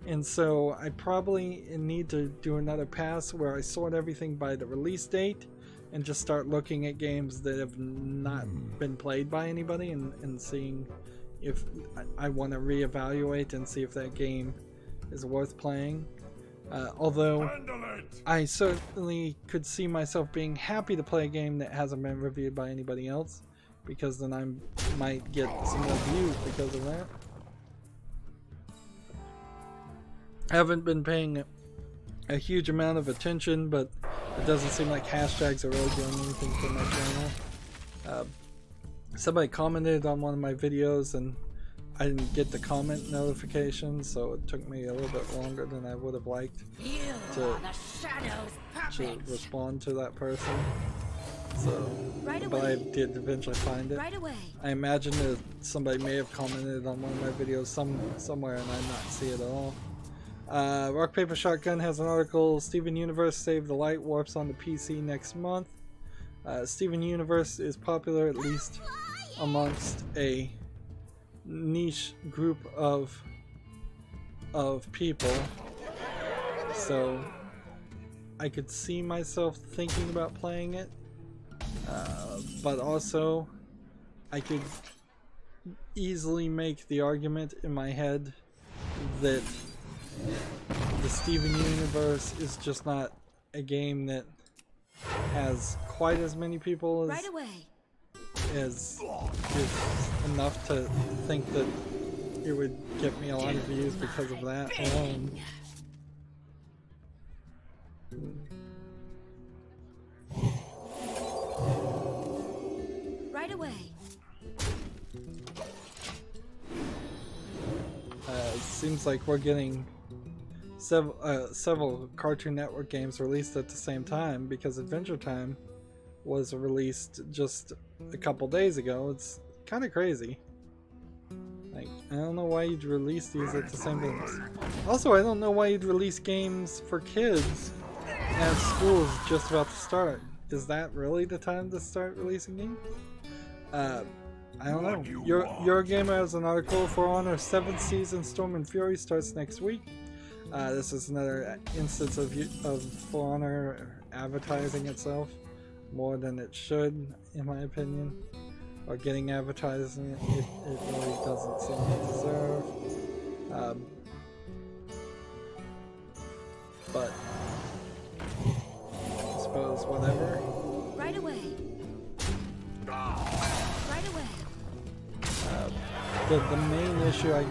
And so I probably need to do another pass where I sort everything by the release date and just start looking at games that have not been played by anybody and seeing if I want to reevaluate and see if that game is worth playing. Although I certainly could see myself being happy to play a game that hasn't been reviewed by anybody else, because then I might get some more views because of that. I haven't been paying a huge amount of attention, but it doesn't seem like hashtags are really doing anything for my channel. Somebody commented on one of my videos and I didn't get the comment notification, so it took me a little bit longer than I would have liked to respond to that person. So, but I did eventually find it. I imagine that somebody may have commented on one of my videos somewhere and I not see it at all. Rock Paper Shotgun has an article, Steven Universe Save the Light warps on the PC next month. Steven Universe is popular at least amongst a niche group of people, so I could see myself thinking about playing it, but also I could easily make the argument in my head that the Steven Universe is just not a game that has quite as many people as is enough to think that it would get me a lot of views because of that alone. Right away. Seems like we're getting several Cartoon Network games released at the same time, because Adventure Time was released just a couple days ago. It's kind of crazy. Like, I don't know why you'd release these at the same time. Also, I don't know why you'd release games for kids as school's just about to start. Is that really the time to start releasing games? I don't know. Eurogamer has an article. For Honor 7th Season Storm and Fury starts next week. This is another instance of For Honor advertising itself. more than it should, in my opinion, or getting advertising it really doesn't seem to deserve. But I suppose whatever. Right away. Right away. The main issue I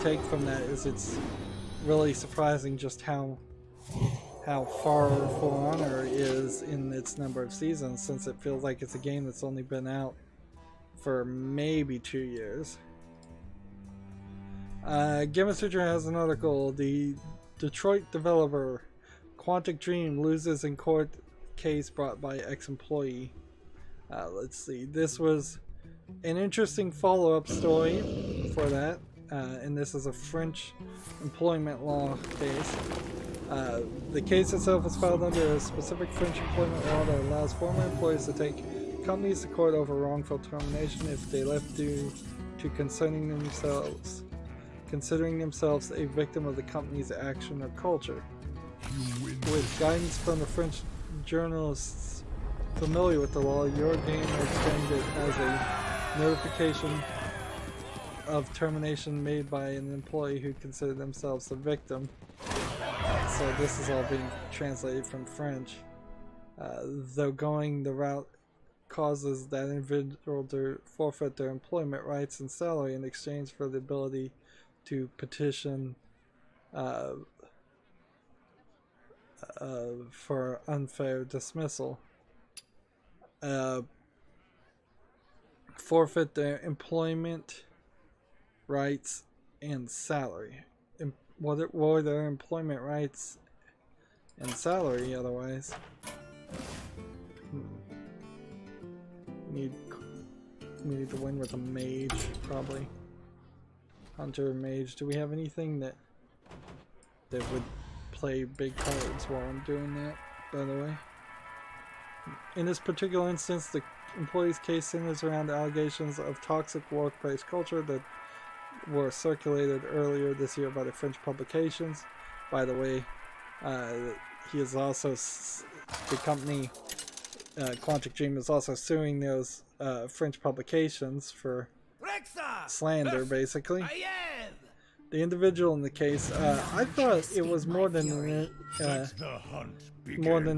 take from that is it's really surprising just how far For Honor is in its number of seasons, since it feels like it's a game that's only been out for maybe 2 years. Game Sutra has an article. The Detroit developer Quantic Dream loses in court case brought by ex-employee. Let's see. This was an interesting follow-up story for that, and this is a French employment law case. The case itself was filed under a specific French employment law that allows former employees to take companies to court over wrongful termination if they left due to considering themselves a victim of the company's action or culture. With guidance from the French journalists familiar with the law, your game extended it as a notification of termination made by an employee who considered themselves a victim. So this is all being translated from French. Though going the route causes that individual to forfeit their employment rights and salary in exchange for the ability to petition for unfair dismissal. Forfeit their employment rights and salary. What were their employment rights and salary otherwise? Need to win with a mage, probably. Hunter, mage. Do we have anything that would play big cards while I'm doing that, by the way? In this particular instance, the employee's case centers around allegations of toxic workplace culture that were circulated earlier this year by the French publications. By the way, he is also, the company Quantic Dream is also suing those French publications for slander, basically. The individual in the case, I thought it was more than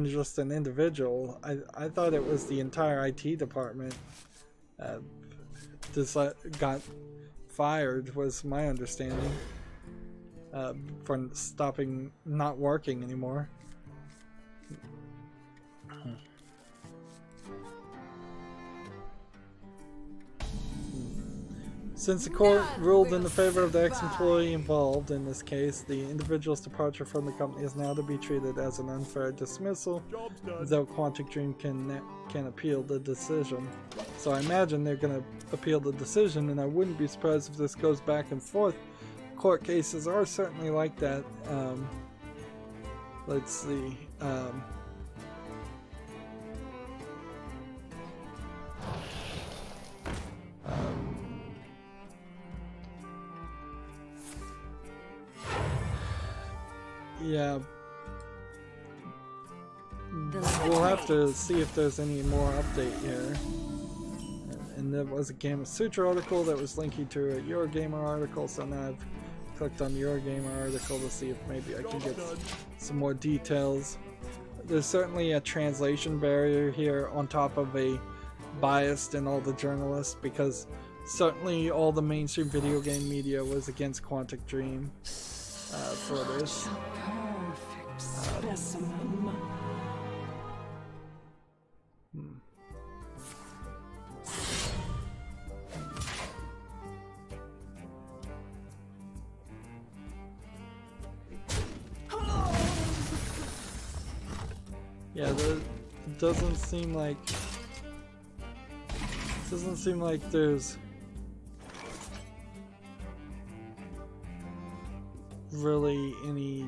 just an individual. I thought it was the entire IT department got fired, was my understanding, for not working anymore. Since the court ruled in the favor of the ex-employee involved in this case, the individual's departure from the company is now to be treated as an unfair dismissal, though Quantic Dream can appeal the decision. So I imagine they're going to appeal the decision, and I wouldn't be surprised if this goes back and forth. Court cases are certainly like that. Let's see. Yeah, we'll have to see if there's any more update here. And there was a Game Sutra article that was linking to a Eurogamer article, so now I've clicked on the Eurogamer article to see if maybe I can get some more details. There's certainly a translation barrier here on top of a bias in all the journalists, because certainly all the mainstream video game media was against Quantic Dream for this. Yeah, there doesn't seem like there's really any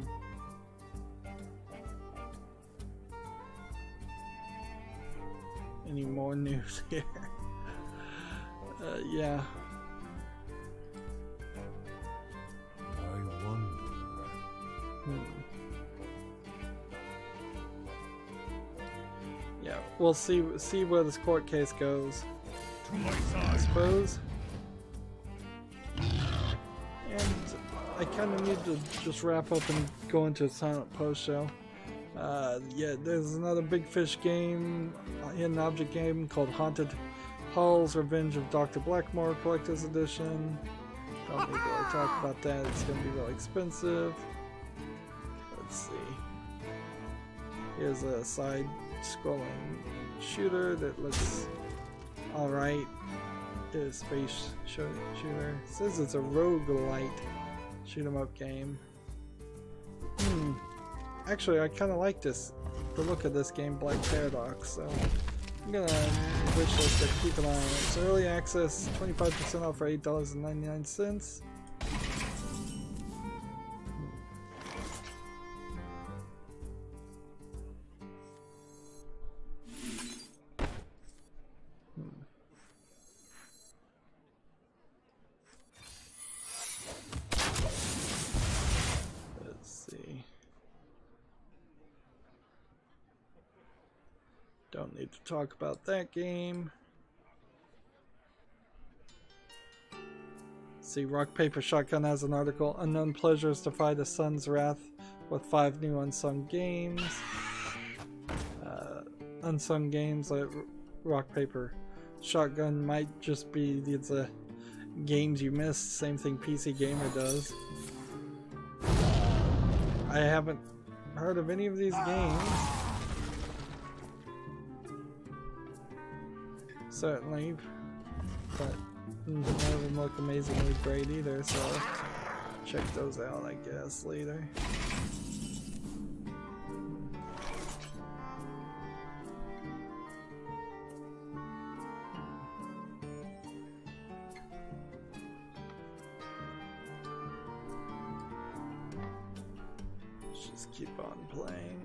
more news here. Yeah. I wonder. Yeah, yeah, we'll see where this court case goes. I suppose. And I kind of need to just wrap up and go into a silent post show. Yeah, there's another Big Fish game, hidden object game called Haunted Halls Revenge of Dr. Blackmore Collector's Edition. Don't need to really talk about that, it's going to be really expensive. Let's see. Here's a side scrolling shooter that looks alright. Here's a space shooter. It says it's a roguelite shoot 'em up game. Actually, I kind of like the look of this game, Black Paradox, so I'm gonna wishlist it, keep an eye on it. It's early access, 25% off for $8.99. Don't need to talk about that game. See, Rock Paper Shotgun has an article, Unknown Pleasures Defy the Sun's Wrath with 5 new unsung games. Unsung games like Rock Paper Shotgun might just be the games you missed, same thing PC Gamer does. I haven't heard of any of these games. Certainly, but none of them look amazingly great either, so I'll check those out, I guess, later. Let's just keep on playing.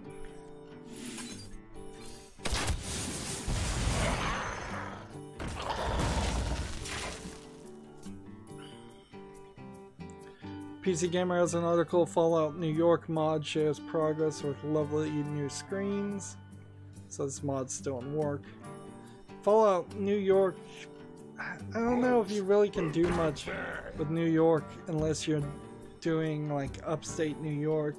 PC Gamer has an article, Fallout New York mod shares progress with lovely new screens. So this mod's still in work. Fallout New York, I don't know if you really can do much with New York unless you're doing like upstate New York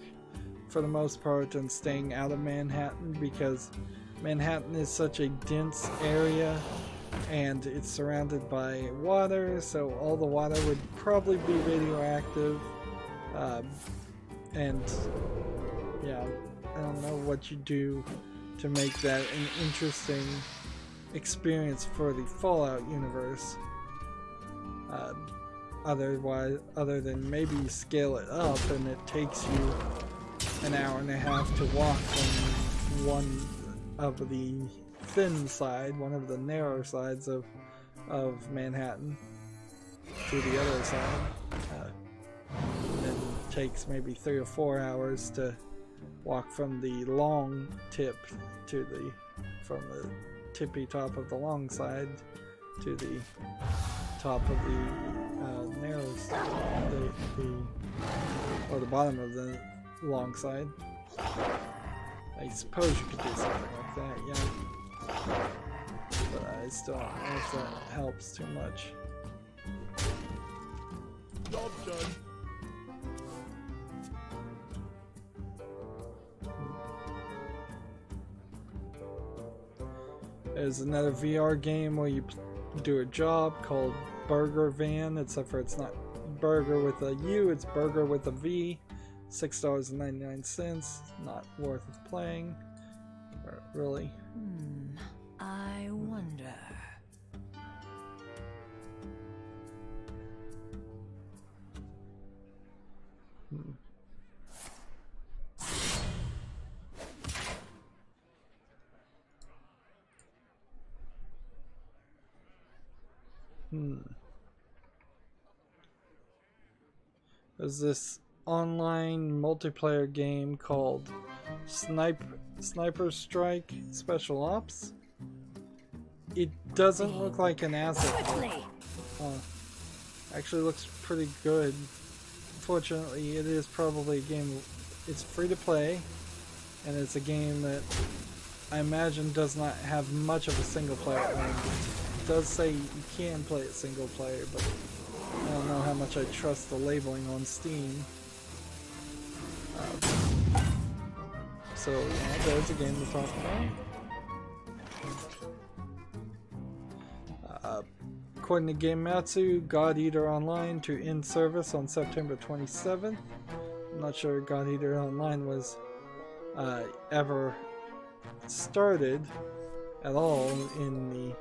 for the most part and staying out of Manhattan, because Manhattan is such a dense area and it's surrounded by water, so all the water would probably be radioactive. And yeah, I don't know what you do to make that an interesting experience for the Fallout universe. Other than maybe scale it up and it takes you an hour and a half to walk from one of the thin side, one of the narrow sides of Manhattan to the other side. Then it takes maybe 3 or 4 hours to walk from the long tip to from the tippy top of the long side to the top of the narrow side, or the bottom of the long side. I suppose you could do something like that, yeah. But I still don't know if that helps too much. Job done. There's another VR game where you do a job called Burger Van, except for it's not burger with a U, it's burger with a V. $6.99, not worth playing, really. I wonder. There's this online multiplayer game called Sniper Strike Special Ops. It doesn't look like an asset. Actually looks pretty good. Fortunately, it is probably a game, it's free to play, and it's a game that I imagine does not have much of a single player element. It does say you can play it single player, but I don't know how much I trust the labeling on Steam. So yeah, there's a game to talk about. According to Gamematsu, God Eater Online to end service on September 27th. I'm not sure God Eater Online was ever started at all in the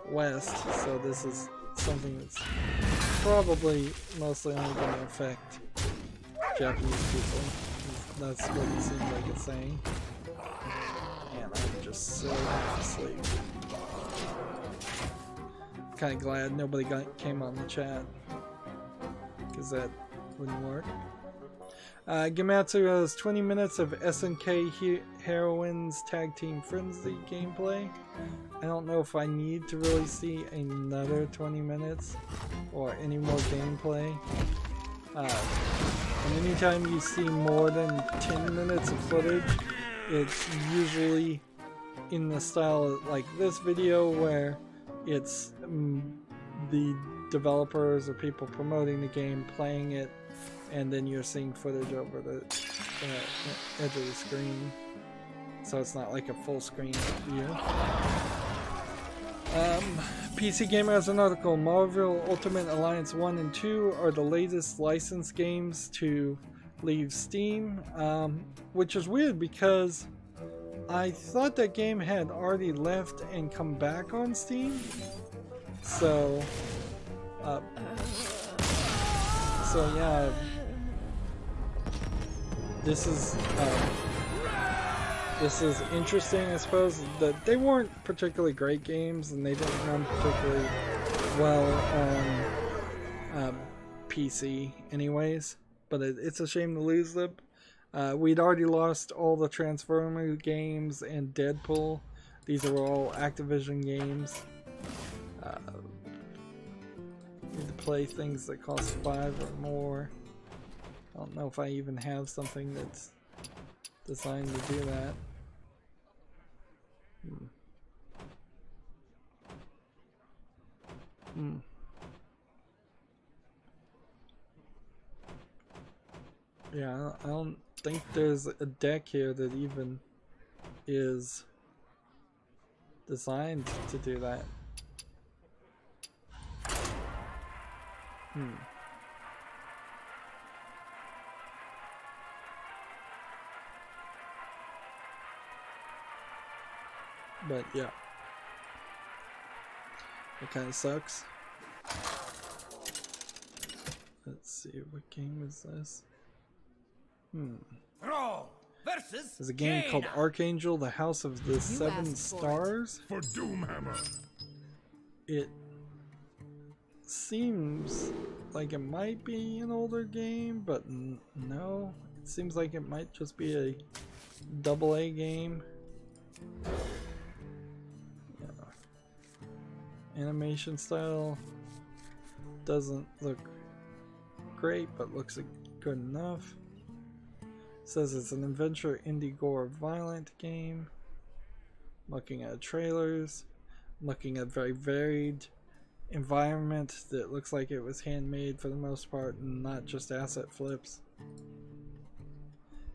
West, so this is something that's probably mostly only going to affect Japanese people. That's what it seems like it's saying. And I'm just so half asleep. Kind of glad nobody came on the chat, because that wouldn't work. Gamatsu has 20 minutes of SNK Heroines Tag Team Frenzy gameplay. I don't know if I need to really see another 20 minutes or any more gameplay. And anytime you see more than 10 minutes of footage, it's usually in the style like this video where it's the developers or people promoting the game playing it, and then you're seeing footage over the edge of the screen, so it's not like a full screen view. PC Gamer has an article. Marvel Ultimate Alliance 1 and 2 are the latest licensed games to leave Steam, which is weird because I thought that game had already left and come back on Steam. So yeah, this is interesting. I suppose that they weren't particularly great games and they didn't run particularly well on PC anyways, but it's a shame to lose them. We'd already lost all the Transformers games and Deadpool. These are all Activision games. Need to play things that cost $5 or more. I don't know if I even have something that's designed to do that. Yeah, I don't think there's a deck here that even is designed to do that. But yeah, it kind of sucks. Let's see, what game is this? There's a game called Archangel, the House of the Seven Stars. For Doomhammer. It seems like it might be an older game, but no. It seems like it might just be a AA game. Yeah. Animation style doesn't look great, but looks good enough. Says it's an adventure indie gore violent game. Looking at trailers, looking at very varied environment that looks like it was handmade for the most part and not just asset flips.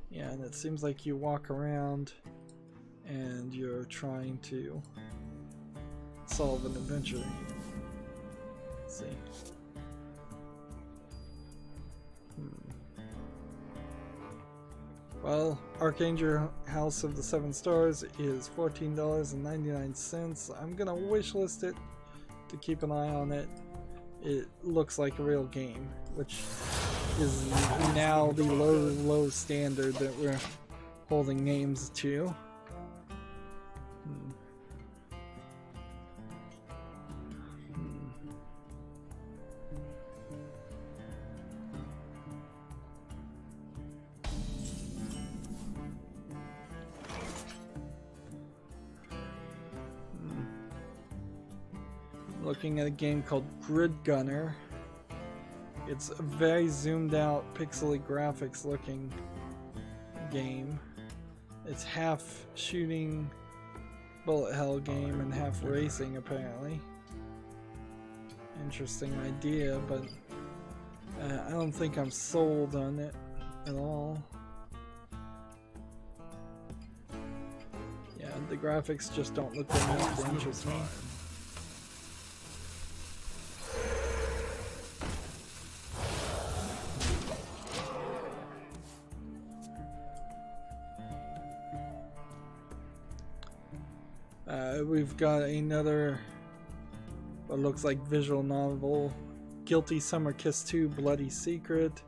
Yeah, and it seems like you walk around and you're trying to solve an adventure. Let's see. Well, Archangel House of the Seven Stars is $14.99. I'm gonna wishlist it to keep an eye on it. It looks like a real game, which is now the low standard that we're holding games to. Looking at a game called Grid Gunner. It's a very zoomed out, pixely graphics looking game. It's half shooting bullet hell game and half racing apparently. Interesting idea, but I don't think I'm sold on it at all. Yeah, the graphics just don't look good enough to interest me. We've got another, what looks like visual novel, Guilty Summer Kiss 2 Bloody Secret,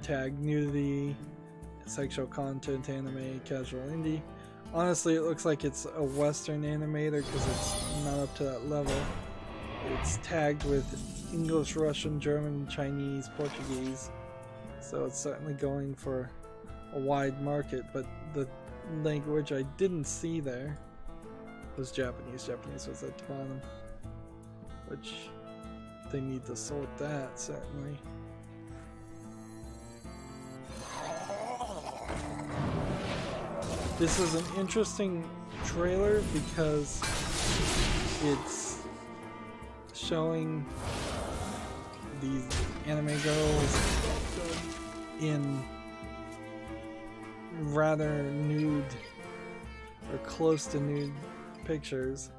tag nudity, sexual content, anime, casual indie. Honestly, it looks like it's a Western animator because it's not up to that level. It's tagged with English, Russian, German, Chinese, Portuguese, so it's certainly going for a wide market, but the language I didn't see there was Japanese. Japanese was at the bottom, which they need to sort that, certainly. This is an interesting trailer because it's showing these anime girls in rather nude or close to nude pictures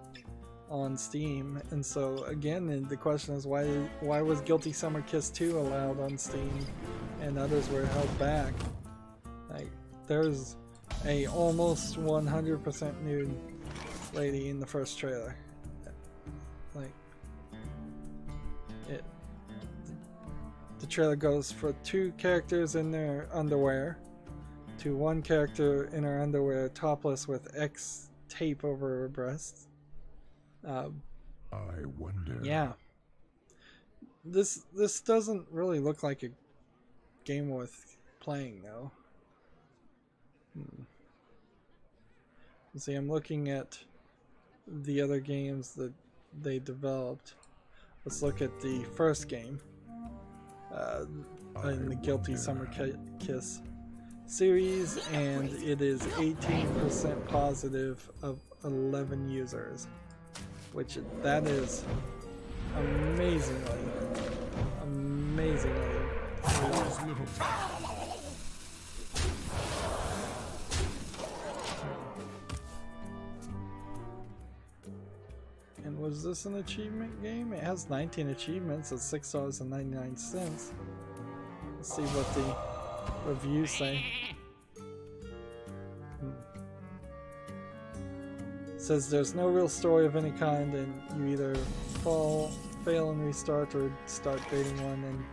on Steam, and so again the question is why was Guilty Summer Kiss 2 allowed on Steam and others were held back? Like, there's a almost 100% nude lady in the first trailer. Like, the trailer goes for 2 characters in their underwear to 1 character in her underwear topless with X tape over her breasts. I wonder. Yeah. This doesn't really look like a game worth playing though. See, I'm looking at the other games that they developed. Let's look at the first game in the Guilty Summer Kiss series, and it is 18% positive of 11 users, which that is amazingly And was this an achievement game? It has 19 achievements at $6.99. Let's see what the reviews say. Says there's no real story of any kind, and you either fail and restart, or start dating one and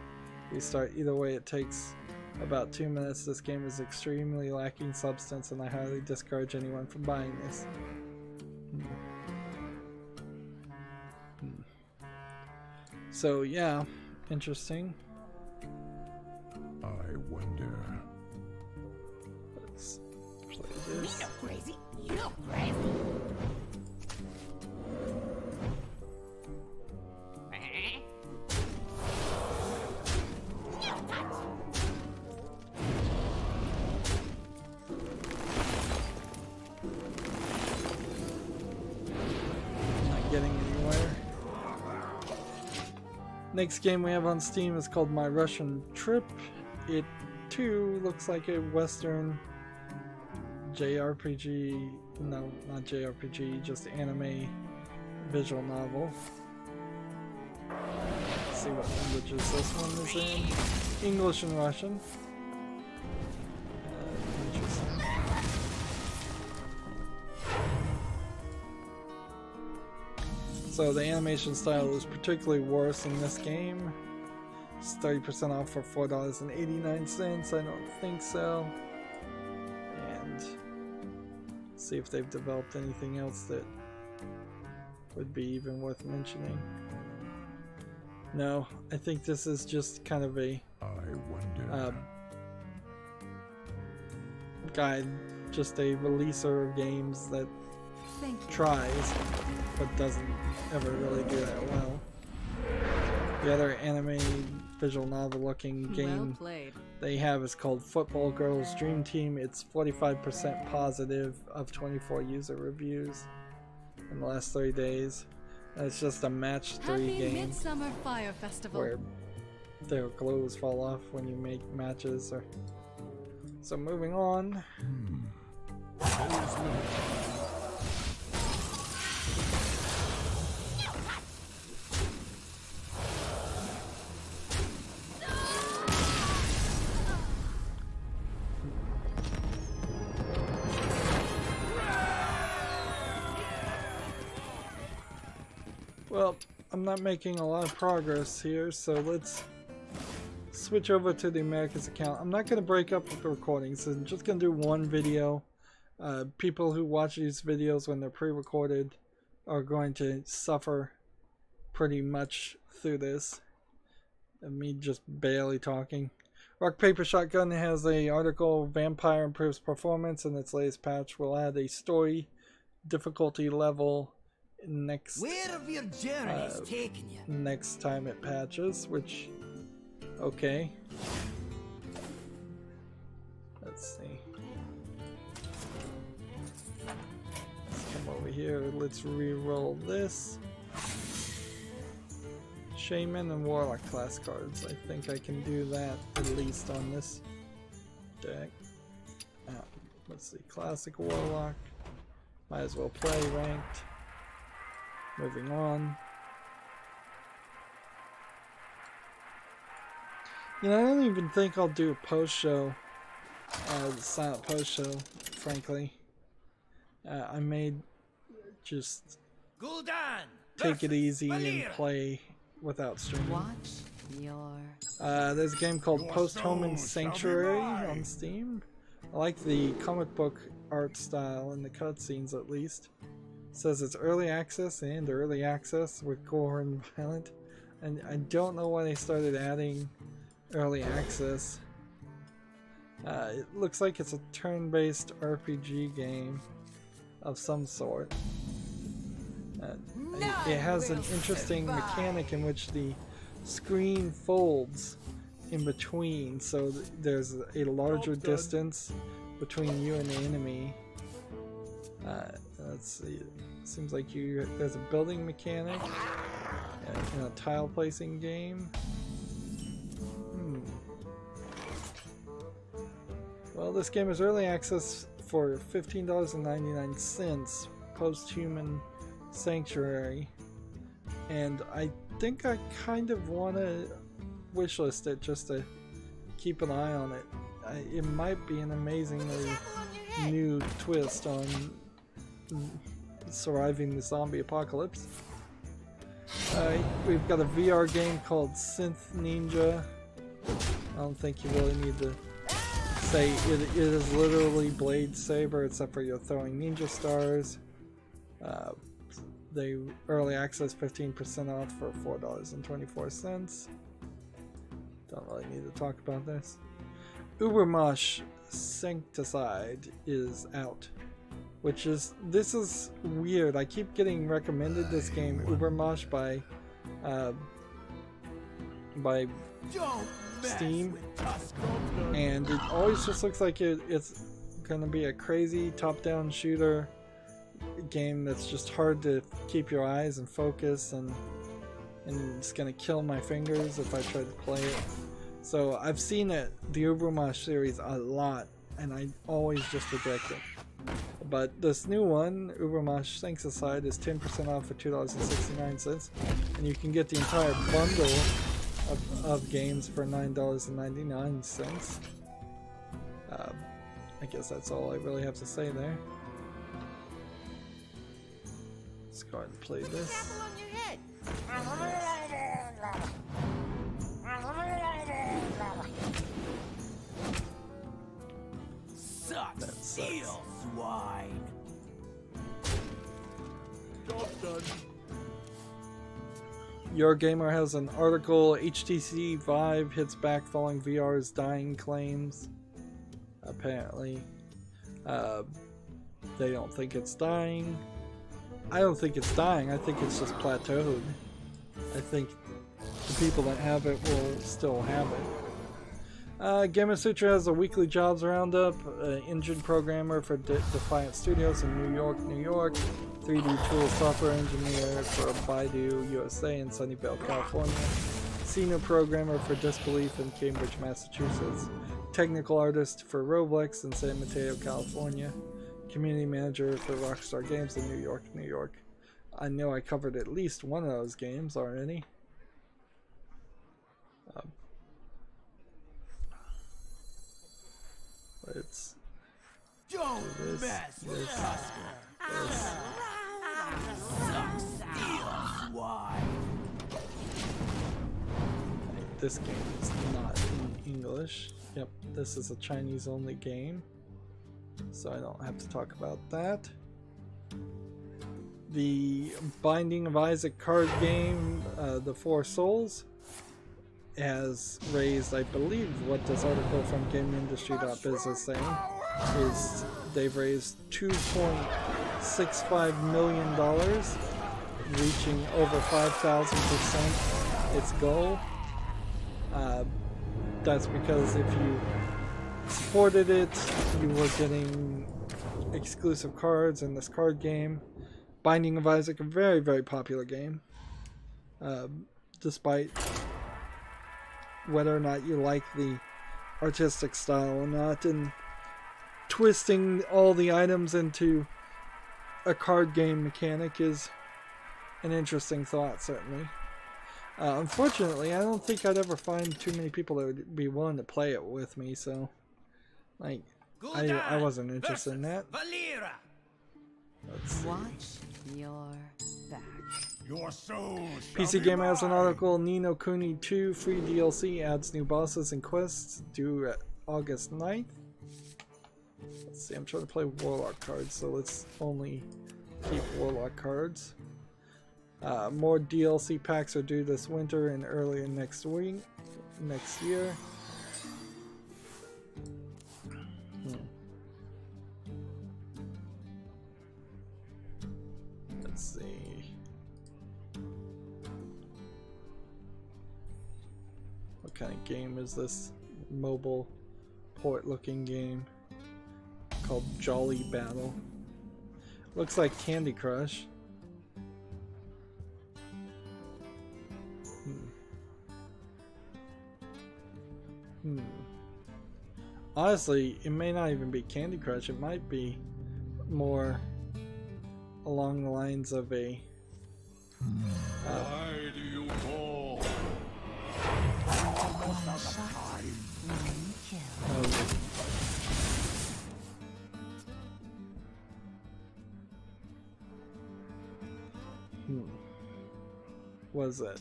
restart. Either way, it takes about 2 minutes. This game is extremely lacking substance, and I highly discourage anyone from buying this. So yeah, interesting. I wonder. Let's play this. You crazy. You crazy. Not getting anywhere. Next game we have on Steam is called My Russian Trip. It too looks like a Western JRPG, no, not JRPG, just anime visual novel. Let's see what languages this one is in. English and Russian. Interesting. So the animation style is particularly worse in this game. It's 30% off for $4.89. I don't think so. And see if they've developed anything else that would be even worth mentioning. No, I think this is just kind of a guide, just a releaser of games that tries but doesn't ever really do that well. The other anime visual novel looking game they have is called Football Girls Dream Team. It's 45% positive of 24 user reviews in the last 30 days. And it's just a match 3 game Midsummer Fire Festival. where their clothes fall off when you make matches. So moving on. Well, I'm not making a lot of progress here, so let's switch over to the Americas account. I'm not going to break up the recordings. I'm just going to do one video. People who watch these videos when they're pre-recorded are going to suffer pretty much through this. And me just barely talking. Rock Paper Shotgun has an article, Vampire improves performance in its latest patch. Will add a story difficulty level next Where have your journeys taken you? next time it patches, which okay. Let's see. Let's come over here. Let's re-roll this. Shaman and Warlock class cards. I think I can do that at least on this deck. Let's see. Classic Warlock. Might as well play ranked. Moving on. You know, I don't even think I'll do a post-show, silent post-show, frankly. I may just take it easy and play without streaming. Watch your... There's a game called Post-Human Sanctuary on Steam. I like the comic book art style and the cutscenes at least. It says it's early access and early access with gore and violent. And I don't know why they started adding early access. It looks like it's a turn-based RPG game of some sort. It has an interesting mechanic in which the screen folds in between, so there's a larger distance between you and the enemy. Let's see. It seems like there's a building mechanic in a tile placing game. Well, this game is early access for $15.99, Post-Human Sanctuary, and I think I kind of want to wishlist it just to keep an eye on it. It might be an amazingly new twist on surviving the zombie apocalypse. We've got a VR game called Synth Ninja. I don't think you really need to say it is literally Blade Saber, except for you're throwing ninja stars. They early access 15% off for $4.24. Don't really need to talk about this. Ubermosh Sancticide is out, this is weird. I keep getting recommended this game Ubermosh by Steam, and it always just looks like it's gonna be a crazy top-down shooter game that's just hard to keep your eyes and focus, and it's gonna kill my fingers if I try to play it. So I've seen the Ubermosh series a lot, and I always just reject it. But this new one, Ubermosh Sancticide, is 10% off for $2.69, and you can get the entire bundle of games for $9.99. I guess that's all I really have to say there. Let's go ahead and play this. Such seal swine. Job's done. Your Gamer has an article, HTC Vive hits back following VR's dying claims. Apparently. They don't think it's dying. I don't think it's dying, I think it's just plateaued. I think the people that have it will still have it. Gamasutra has a weekly jobs roundup. Engine programmer for Defiant Studios in New York, New York. 3D tool software engineer for Baidu USA in Sunnyvale, California. Senior programmer for Disbelief in Cambridge, Massachusetts. Technical artist for Roblox in San Mateo, California. Community manager for Rockstar Games in New York, New York. I know I covered at least one of those games already. Let's Don't do this, mess with this, us. Why? This game is not in English. Yep, this is a Chinese only game, so I don't have to talk about that. The Binding of Isaac card game, The Four Souls, has raised, I believe what this article from GameIndustry.biz is saying, is they've raised $2.65 million, reaching over 5,000% its goal. That's because if you supported it, you were getting exclusive cards in this card game. Binding of Isaac, a very, very popular game, despite whether or not you like the artistic style or not, and twisting all the items into a card game mechanic is an interesting thought, certainly. Unfortunately, I don't think I'd ever find too many people that would be willing to play it with me, so like I wasn't interested in that. Let's see. Watch your back. Your soul PC Gamer has an article, Ni no Kuni 2 free DLC adds new bosses and quests due at August 9th. Let's see, I'm trying to play Warlock cards, so let's only keep Warlock cards. More DLC packs are due this winter and earlier next year. Let's see. What kind of game is this? Mobile port looking game called Jolly Battle. Looks like Candy Crush. Honestly, it may not even be Candy Crush. It might be more along the lines of a Why do you call? What is that?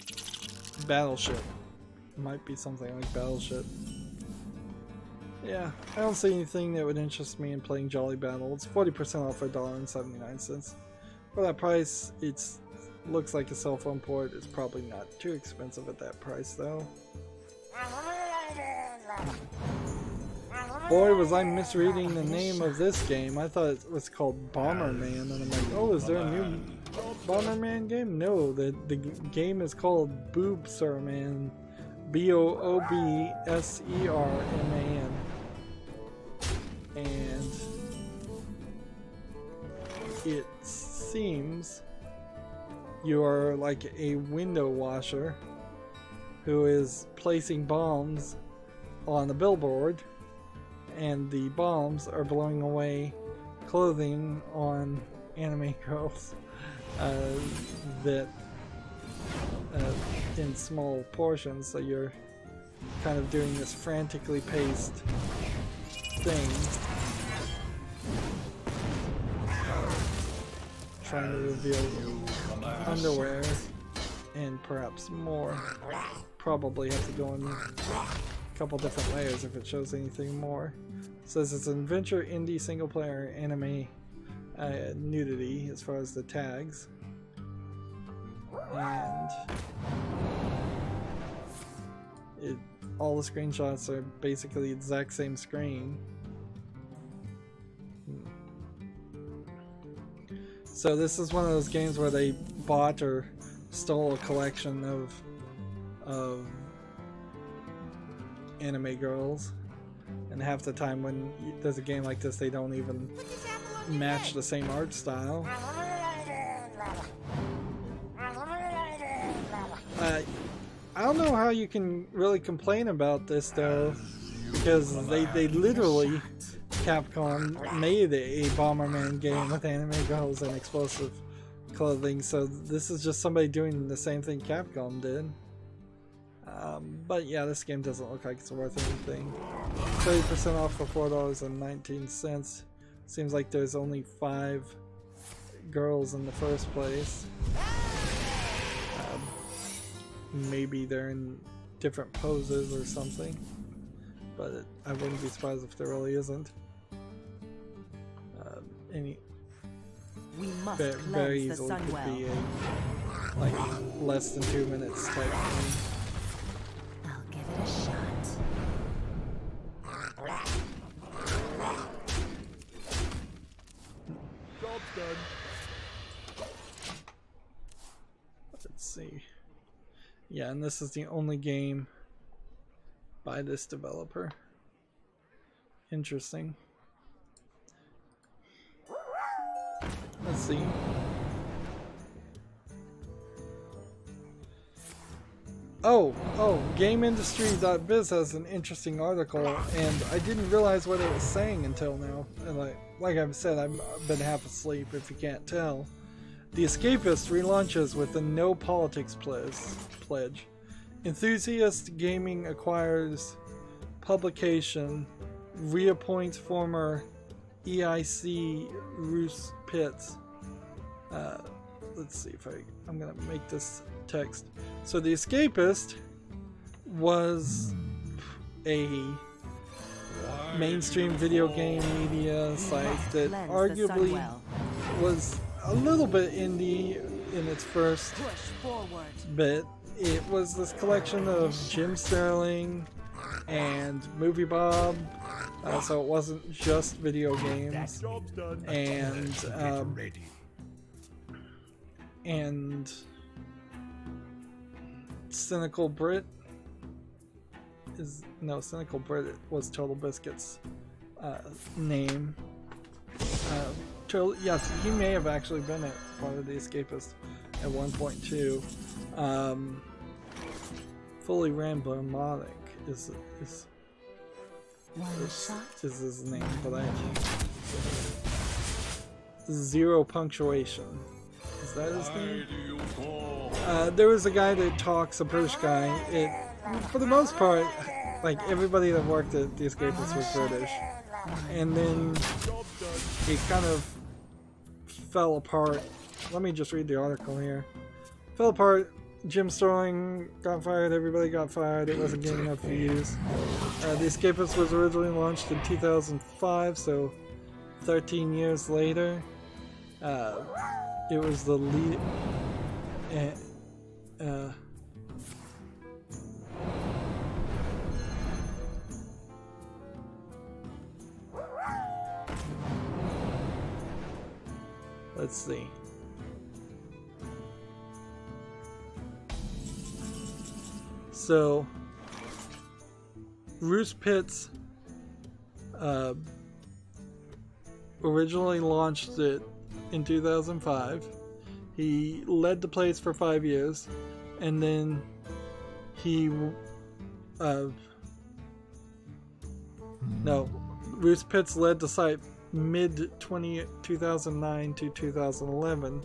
Battleship. Might be something like Battleship. Yeah, I don't see anything that would interest me in playing Jolly Battle. It's 40% off for $1.79. For that price, it looks like a cell phone port. It's probably not too expensive at that price, though. Boy, was I misreading the name of this game. I thought it was called Bomberman, and I'm like, oh, is there a new Bomberman game? No, the game is called Boobserman. B-O-O-B-S-E-R-M-A-N. And it seems you are like a window washer who is placing bombs on a billboard, and the bombs are blowing away clothing on anime girls that in small portions, so you're kind of doing this frantically paced thing, trying to reveal underwear and perhaps more. Probably have to go in a couple different layers if it shows anything more. It says it's an adventure indie single player anime nudity as far as the tags. And all the screenshots are basically the exact same screen. So this is one of those games where they bought or stole a collection of anime girls, and half the time when there's a game like this, they don't even match the same art style. I don't know how you can really complain about this though, because they literally, Capcom made a Bomberman game with anime girls and explosive clothing, so this is just somebody doing the same thing Capcom did. But yeah, this game doesn't look like it's worth anything. 30% off for $4.19. Seems like there's only 5 girls in the first place. Maybe they're in different poses or something, but I wouldn't be surprised if there really isn't. We must very easily could be a like less than 2 minutes type thing. I'll give it a shot. Job's done. Let's see. Yeah, and this is the only game by this developer. Interesting. Let's see. Oh, GameIndustry.biz has an interesting article, and I didn't realize what it was saying until now. And like I've said, I've been half asleep, if you can't tell. The Escapist relaunches with a no politics pledge. Enthusiast Gaming acquires publication, reappoints former EIC Roos Pitts. Let's see if I'm gonna make this text. So the Escapist was a mainstream video game media site that arguably was a little bit indie in its first bit. It was this collection of Jim Sterling and Movie Bob, so it wasn't just video games, and Cynical Brit Cynical Brit was Total Biscuit's name. Yes, he may have actually been a part of the Escapist at one point too. Fully Ramblomatic is his name, but Zero Punctuation. Is that his name? There was a guy that talks, a British guy. For the most part, like everybody that worked at the Escapist was British, and then it kind of fell apart. Let me just read the article here. Fell apart. Jim Sterling got fired, everybody got fired, it wasn't getting enough views. The Escapist was originally launched in 2005, so 13 years later. It was the lead... let's see. So, Roos Pitts originally launched it in 2005. He led the place for 5 years, and then he Roos Pitts led the site mid-2009 to 2011.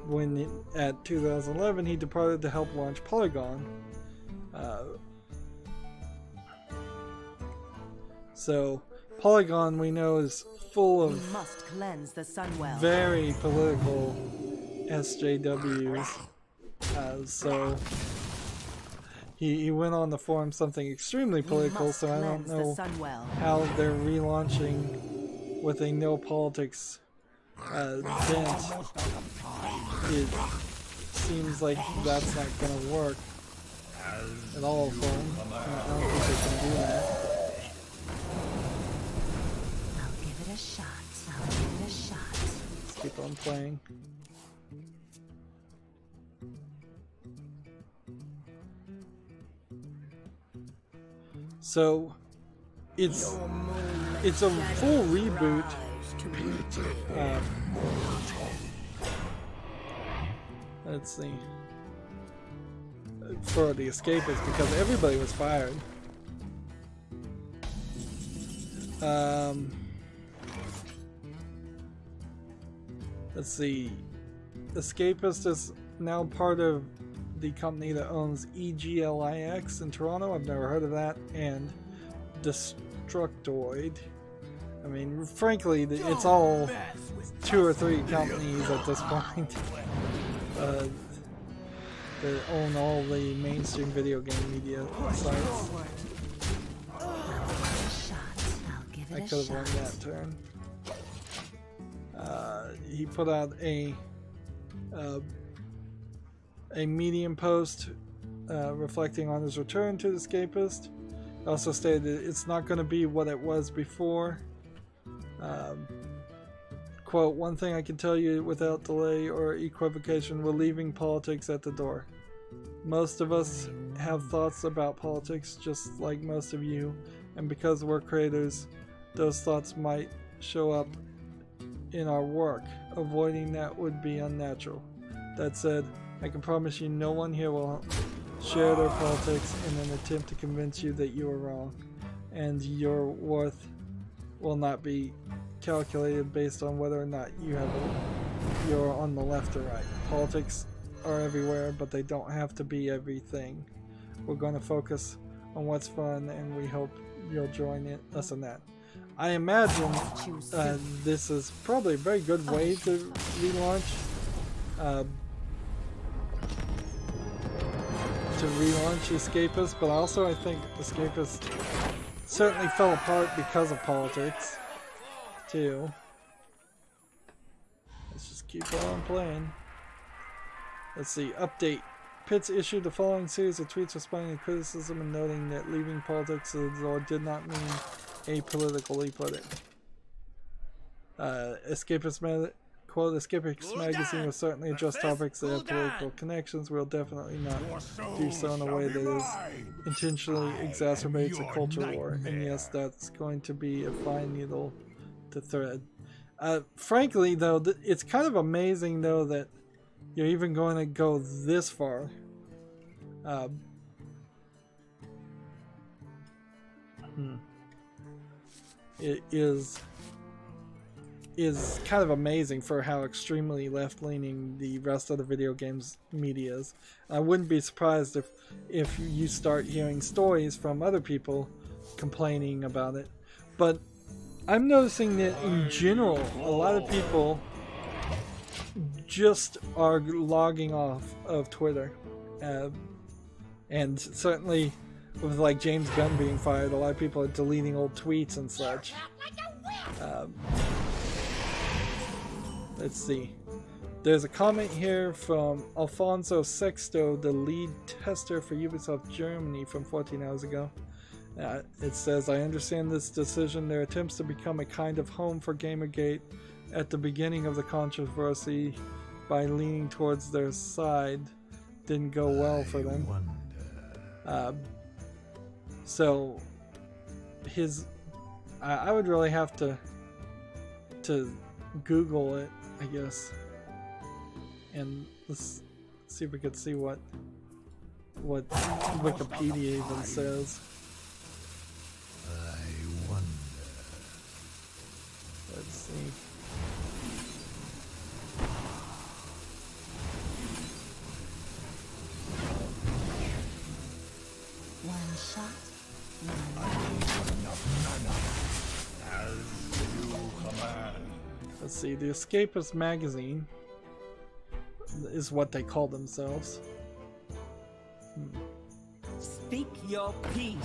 When at 2011 he departed to help launch Polygon. So Polygon, we know, is full of very political SJWs. So he went on to form something extremely political, so I don't know how they're relaunching with a no politics bent. It seems like that's not going to work at all for them. I don't think they can do that. I'll give it a shot. I'll give it a shot. Let's keep on playing. So it's a full reboot. Let's see. For the Escapists, because everybody was fired. Let's see. Escapist is now part of the company that owns EGLIX in Toronto. I've never heard of that. And Destructoid. I mean, frankly, it's all 2 or 3 companies at this point that own all the mainstream video game media sites. I could have won that turn. He put out a Medium post reflecting on his return to the Escapist. Also stated that it's not going to be what it was before. Quote, "One thing I can tell you without delay or equivocation, we're leaving politics at the door. Most of us have thoughts about politics just like most of you, and because we're creators, those thoughts might show up in our work. Avoiding that would be unnatural. That said, I can promise you no one here will share their politics in an attempt to convince you that you are wrong, and your worth will not be calculated based on whether or not you're on the left or right. Politics are everywhere, but they don't have to be everything. We're going to focus on what's fun, and we hope you'll join us in that." I imagine this is probably a very good way to relaunch Escapist, but also I think Escapist certainly fell apart because of politics too. Let's just keep on playing. Let's see, update. Pitts issued the following series of tweets responding to criticism and noting that leaving politics at the door did not mean apolitically put it. Quote, "Escapist magazine will certainly address topics that have political connections. We'll definitely not do so in a way that is intentionally exacerbates a culture war. And yes, that's going to be a fine needle to thread." Frankly, though, it's kind of amazing, though, that you're even going to go this far. It is kind of amazing for how extremely left-leaning the rest of the video games media is. I wouldn't be surprised if you start hearing stories from other people complaining about it. But I'm noticing that in general, a lot of people just are logging off of Twitter. And certainly with like James Gunn being fired, a lot of people are deleting old tweets and such. Let's see. There's a comment here from Alfonso Sexto, the lead tester for Ubisoft Germany from 14 hours ago. It says, "I understand this decision. Their attempts to become a kind of home for Gamergate at the beginning of the controversy by leaning towards their side didn't go well for them." So I would really have to Google it, I guess, and let's see if we could see what Wikipedia even says. I wonder. Let's see. One shot, Let's see, the Escapist magazine is what they call themselves. Speak your piece.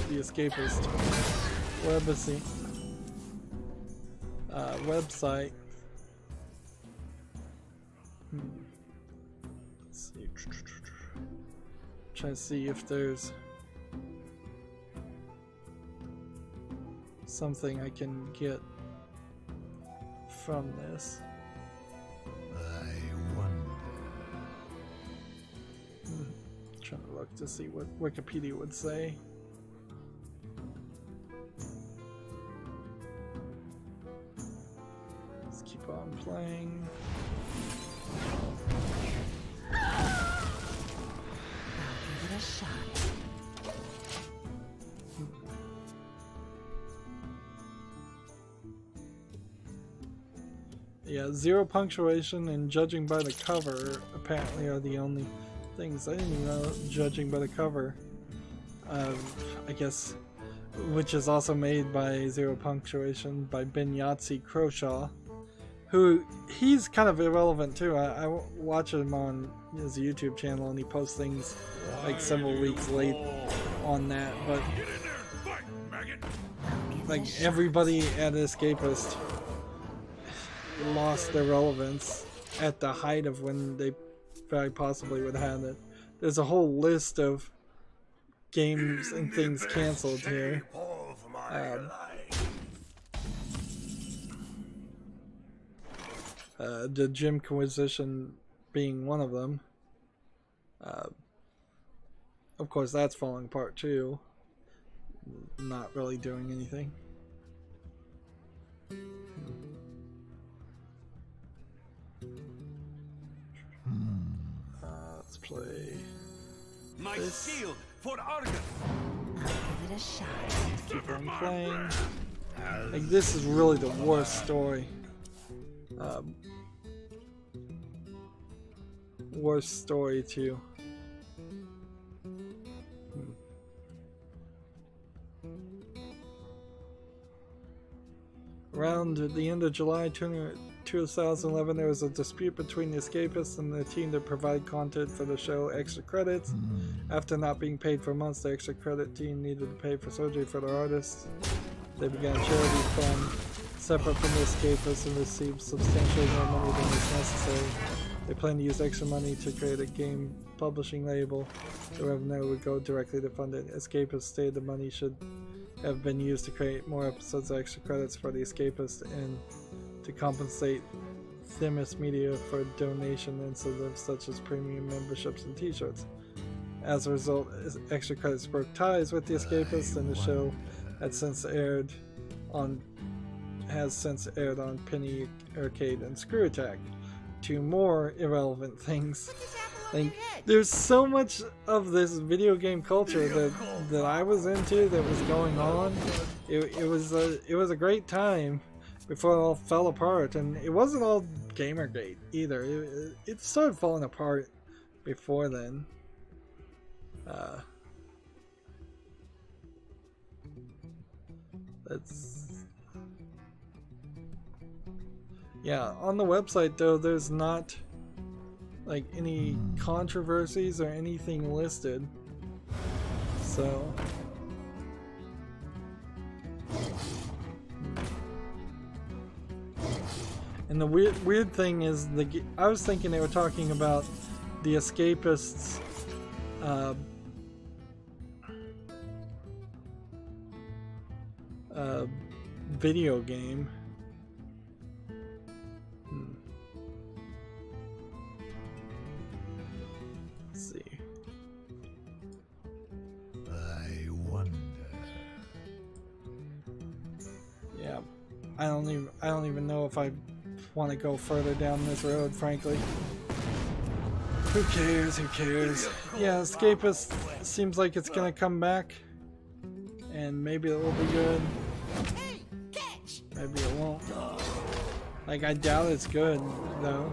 The Escapist website. Let's see. Trying to see if there's something I can get from this. I wonder. Trying to look to see what Wikipedia would say. Let's keep on playing. I'll give it a shot. Yeah, 0 punctuation and judging by the cover apparently are the only things. I didn't even know judging by the cover. I guess, which is also made by 0 punctuation by Ben Yahtzee Croshaw, who he's kind of irrelevant too. I watch him on his YouTube channel and he posts things like several weeks late on that, but like everybody at Escapist lost their relevance at the height of when they very possibly would have it. There's a whole list of games and things canceled here. The Gymquisition being one of them. Of course, that's falling apart too. Not really doing anything. Let's play. My this. shield for Argon. I'll give it a shot. Keep on playing. Like, this is really the worst story. Worst story too. Around the end of July 2011, there was a dispute between the Escapists and the team that provided content for the show Extra Credits. After not being paid for months, the Extra Credit team needed to pay for surgery for their artists. They began a charity fund separate from the Escapists and received substantially more money than was necessary. They plan to use extra money to create a game publishing label. The revenue would go directly to fund it. Escapists stated the money should have been used to create more episodes of Extra Credits for the Escapists and to compensate Themis Media for donation incentives such as premium memberships and t-shirts. As a result, Extra Credits broke ties with the Escapists, and the show has since aired on Penny Arcade and Screw Attack. 2 more irrelevant things. Like, there's so much of this video game culture that I was into that was going on. It was a great time before it all fell apart, and it wasn't all Gamergate either. It started falling apart before then. Yeah, on the website though, there's not like any controversies or anything listed, so and the weird thing is, I was thinking they were talking about the Escapists video game. Let's see. I wonder. Yeah, I don't even know if I want to go further down this road, frankly. Who cares? Who cares? Yeah, Escapist seems like it's gonna come back, and maybe it will be good. Maybe it won't. Like, I doubt it's good, though.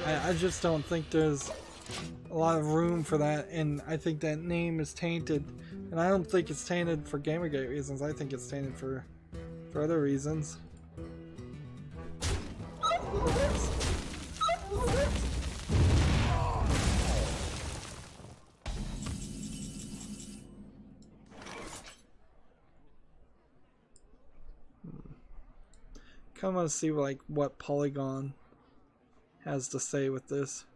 I just don't think there's a lot of room for that, and I think that name is tainted. And I don't think it's tainted for Gamergate reasons. I think it's tainted for other reasons. I want to see like what Polygon has to say with this.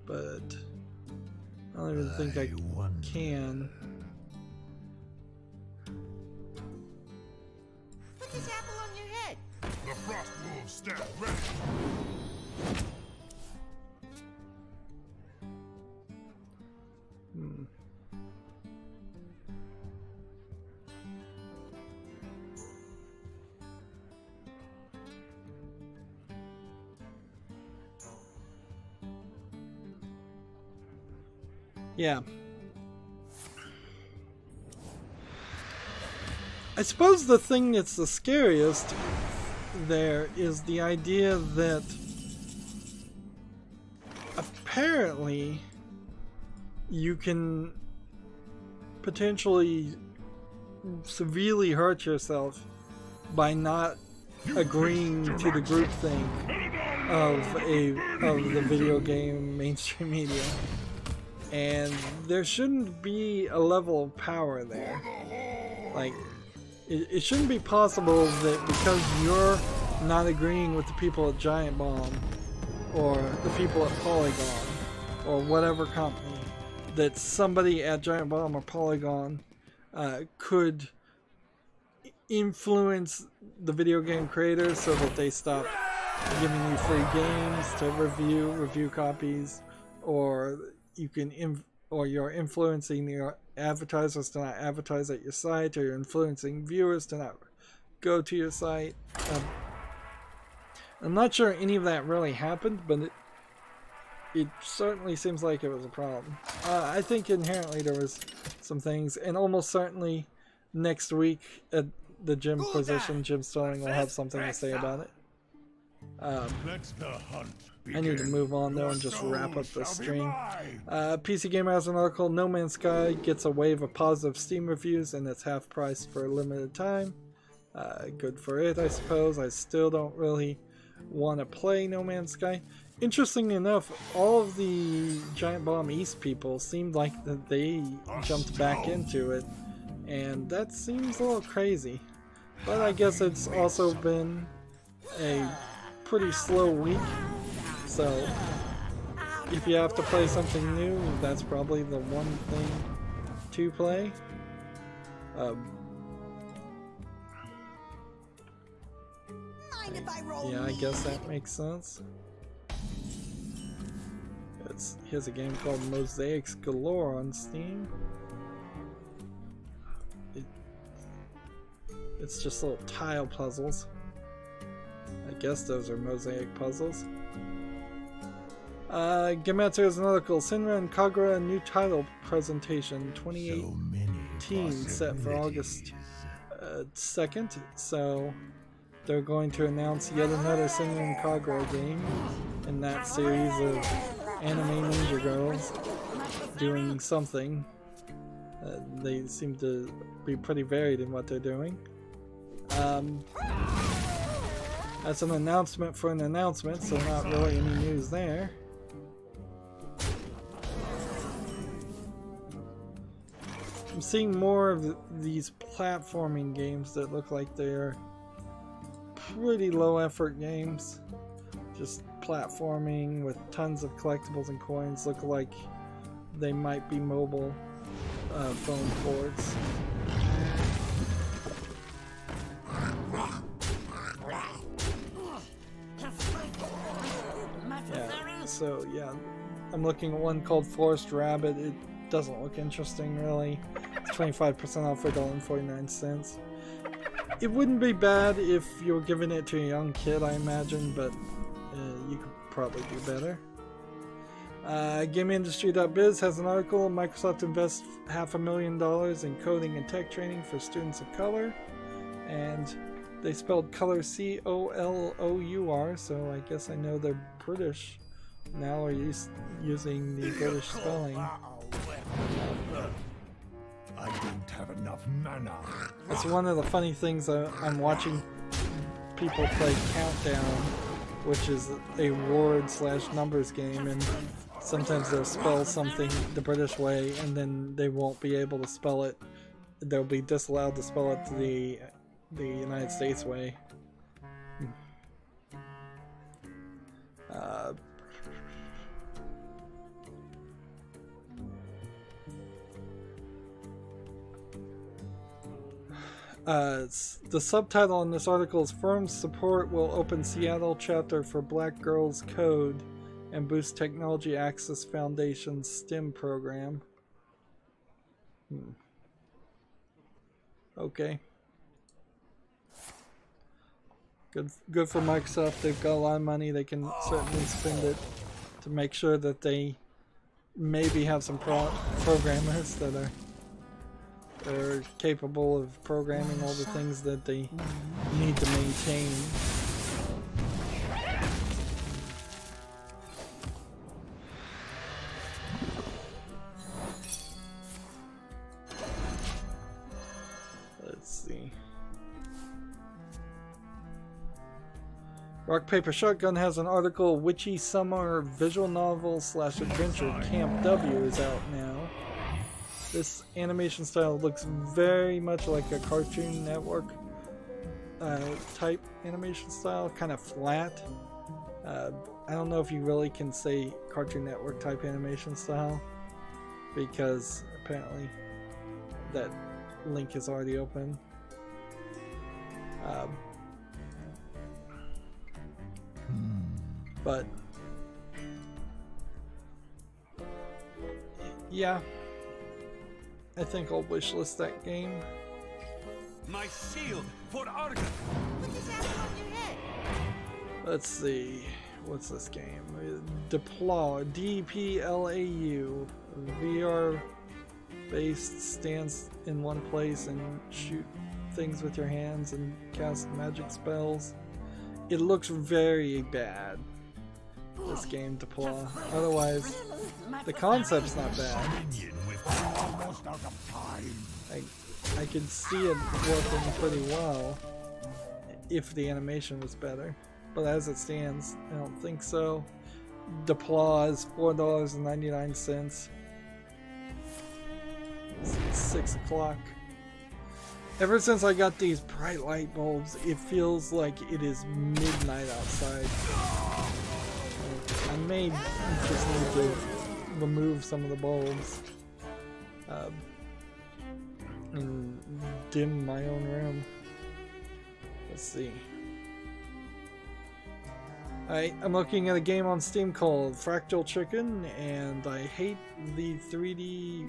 But I don't even think I can. Put this apple on your head. The frost wolves stand ready. Yeah. I suppose the thing that's the scariest there is the idea that apparently you can potentially severely hurt yourself by not agreeing to the groupthink of the video game mainstream media. And there shouldn't be a level of power there. Like, it shouldn't be possible that because you're not agreeing with the people at Giant Bomb or the people at Polygon or whatever company, that somebody at Giant Bomb or Polygon could influence the video game creators so that they stop giving you free games to review copies, or you can or you're influencing your advertisers to not advertise at your site, or you're influencing viewers to not go to your site. I'm not sure any of that really happened, but it certainly seems like it was a problem. I think inherently there was some things, and almost certainly next week at the Jim position, Jim Sterling will have something to say about it. I need to move on though and just wrap up the stream. PC Gamer has an article, No Man's Sky gets a wave of positive Steam reviews and it's half price for a limited time. Good for it, I suppose. I still don't really want to play No Man's Sky. Interestingly enough, all of the Giant Bomb East people seemed like that they jumped back into it, and that seems a little crazy. But I guess it's also been a pretty slow week, so if you have to play something new, that's probably the one thing to play. Yeah, I guess that makes sense. Here's a game called Mosaics Galore on Steam. It's just little tile puzzles. I guess those are mosaic puzzles. Gematsu has an article, Senran and Kagura, a new title presentation, 2018, set for August 2nd. So they're going to announce yet another Senran and Kagura game in that series of anime ninja girls doing something. They seem to be pretty varied in what they're doing. That's an announcement for an announcement, so not really any news there. I'm seeing more of these platforming games that look like they're pretty low effort games. Just platforming with tons of collectibles and coins, look like they might be mobile phone ports. Yeah, so yeah, I'm looking at one called Forest Rabbit. It doesn't look interesting really. It's 25% off for $1.49. It wouldn't be bad if you were giving it to a young kid, I imagine, but you could probably do better. GameIndustry.biz has an article, Microsoft invests $500,000 in coding and tech training for students of color, and they spelled color C-O-L-O-U-R, so I guess I know they're British now, or using the British spelling. I don't have enough mana. It's one of the funny things. I'm watching people play Countdown, which is a word/numbers game, and sometimes they'll spell something the British way and then they won't be able to spell it. They'll be disallowed to spell it the United States way. The subtitle on this article is Firm Support Will Open Seattle Chapter for Black Girls Code and Boost Technology Access Foundation's STEM program. Okay. Good for Microsoft. They've got a lot of money. They can certainly spend it to make sure that they maybe have some programmers that are capable of programming all the things that they need to maintain. Let's see. Rock Paper Shotgun has an article, Witchy Summer Visual Novel / Adventure Camp W is out now. This animation style looks very much like a Cartoon Network type animation style, kind of flat. I don't know if you really can say Cartoon Network type animation style, because apparently that link is already open. But yeah, I think I'll wishlist that game. My shield for Argon. Put this apple on your head. Let's see, what's this game? Deplau, D-P-L-A-U, VR based, stands in one place and shoot things with your hands and cast magic spells. It looks very bad, this game, Deplau. Otherwise, the concept's not bad. I could see it working pretty well if the animation was better, but as it stands, I don't think so. Deplau is $4.99. It's 6 o'clock. Ever since I got these bright light bulbs, it feels like it is midnight outside. I may just need to remove some of the bulbs and dim my own room. Let's see. I'm looking at a game on Steam called Fractal Chicken, and I hate the 3D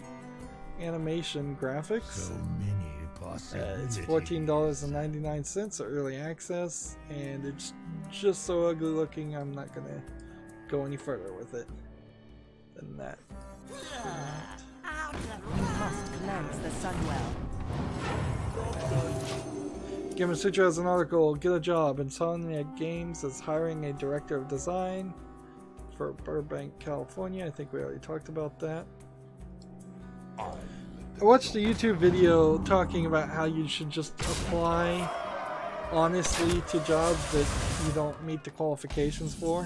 animation graphics. So many possibilities. It's $14.99 early access, and it's just so ugly looking. I'm not gonna go any further with it than that. We must cleanse the Sunwell. Gamer Sutra has an article, Get a Job. Insomnia Games is hiring a director of design for Burbank, California. I think we already talked about that. I watched a YouTube video talking about how you should just apply honestly to jobs that you don't meet the qualifications for.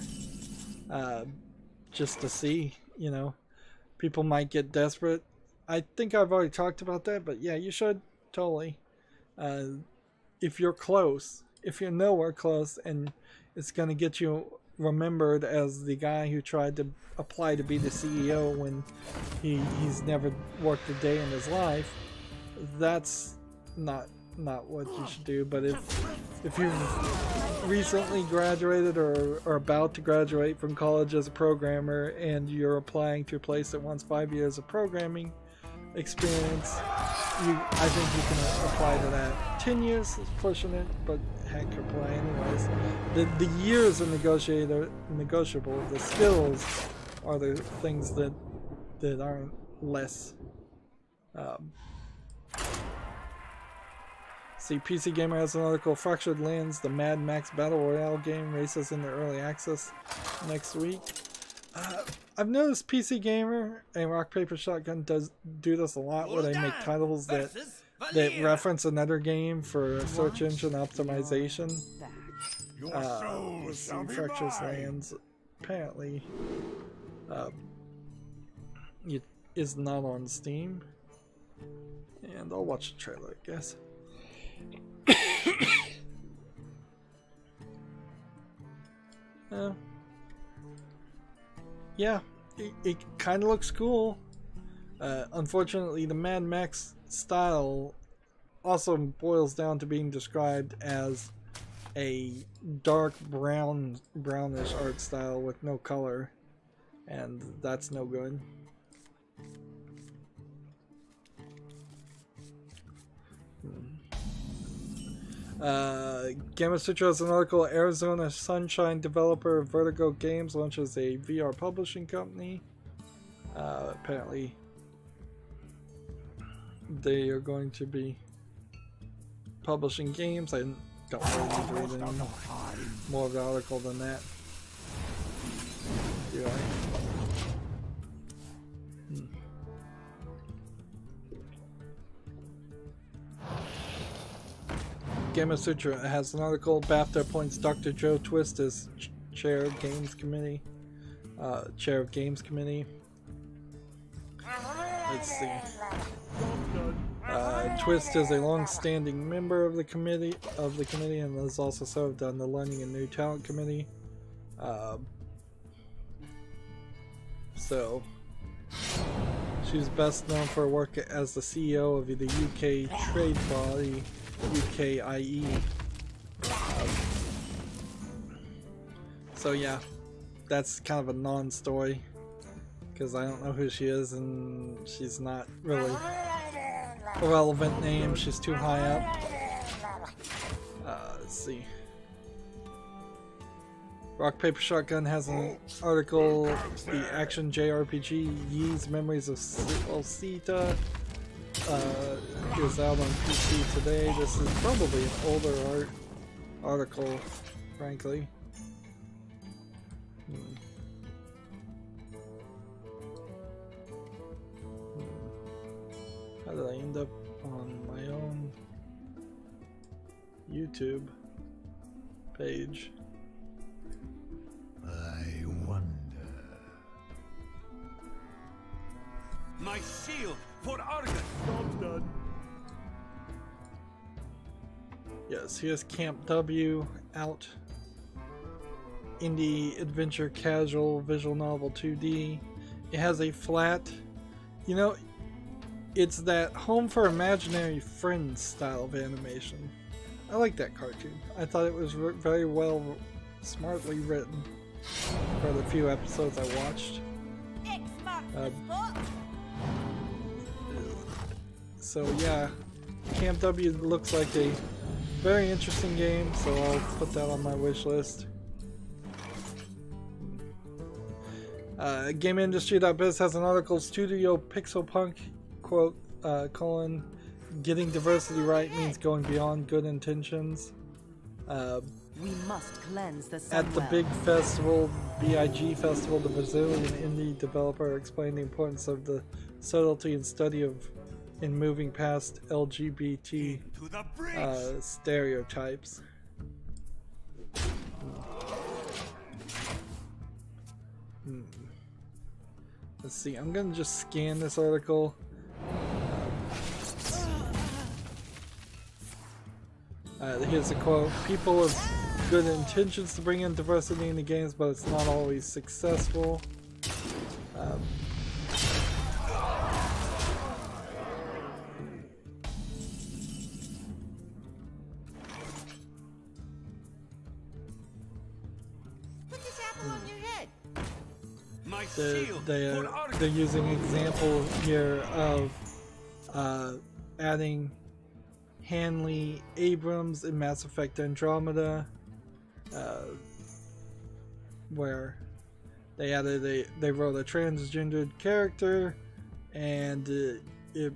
Just to see, you know, people might get desperate. I think I've already talked about that, but yeah, you should totally. If you're close, if you're nowhere close, and it's going to get you remembered as the guy who tried to apply to be the CEO when he's never worked a day in his life, that's not what you should do. But if you've recently graduated or are about to graduate from college as a programmer and you're applying to a place that wants 5 years of programming experience, I think you can apply to that. 10 years is pushing it, but heck, apply anyways. The years are negotiable. The skills are the things that aren't less. See, PC Gamer has an article, Fractured Lands, the Mad Max Battle Royale game races into early access next week. I've noticed PC Gamer and Rock Paper Shotgun do this a lot, where they make titles that reference another game for search engine optimization. Let's see, Fractured Lands apparently it is not on Steam, and I'll watch the trailer, I guess. Yeah, it kind of looks cool. Unfortunately, the Mad Max style also boils down to being described as a dark brownish art style with no color, and that's no good. Gamma Sutra has an article. Arizona Sunshine developer Vertigo Games launches a VR publishing company. Apparently they are going to be publishing games. I don't really need to read any more of the article than that. Do I? Gamma Sutra has an article. BAFTA appoints Dr. Joe Twist as chair of Games Committee. Let's see. Twist is a long-standing member of the committee and has also served on the Learning and New Talent Committee. So she's best known for her work as the CEO of the UK trade body UKIE. So yeah, that's kind of a non-story because I don't know who she is and she's not really a relevant name. She's too high up. Let's see. Rock Paper Shotgun has an article. The action JRPG Ys Memories of Sita is out on PC today. This is probably an older article, frankly. How did I end up on my own YouTube page? I wonder. My shield for Argus. Job's done. Yes, here's Camp W out. Indie adventure casual visual novel 2D. It has a flat, you know, it's that Home for Imaginary Friends style of animation. I like that cartoon. I thought it was very well, smartly written for the few episodes I watched. So yeah, Camp W looks like a very interesting game, so I'll put that on my wish list. GameIndustry.biz has an article. Studio Pixelpunk quote colon getting diversity right means going beyond good intentions. We must cleanse the At the big festival, BIG Festival, the Brazilian indie developer explained the importance of the subtlety and study of in moving past LGBT stereotypes. Let's see, I'm gonna just scan this article. Here's a quote. People have good intentions to bring in diversity in the games, but it's not always successful. They're using an example here of adding Hanley Abrams in Mass Effect Andromeda, where they wrote a transgendered character, and it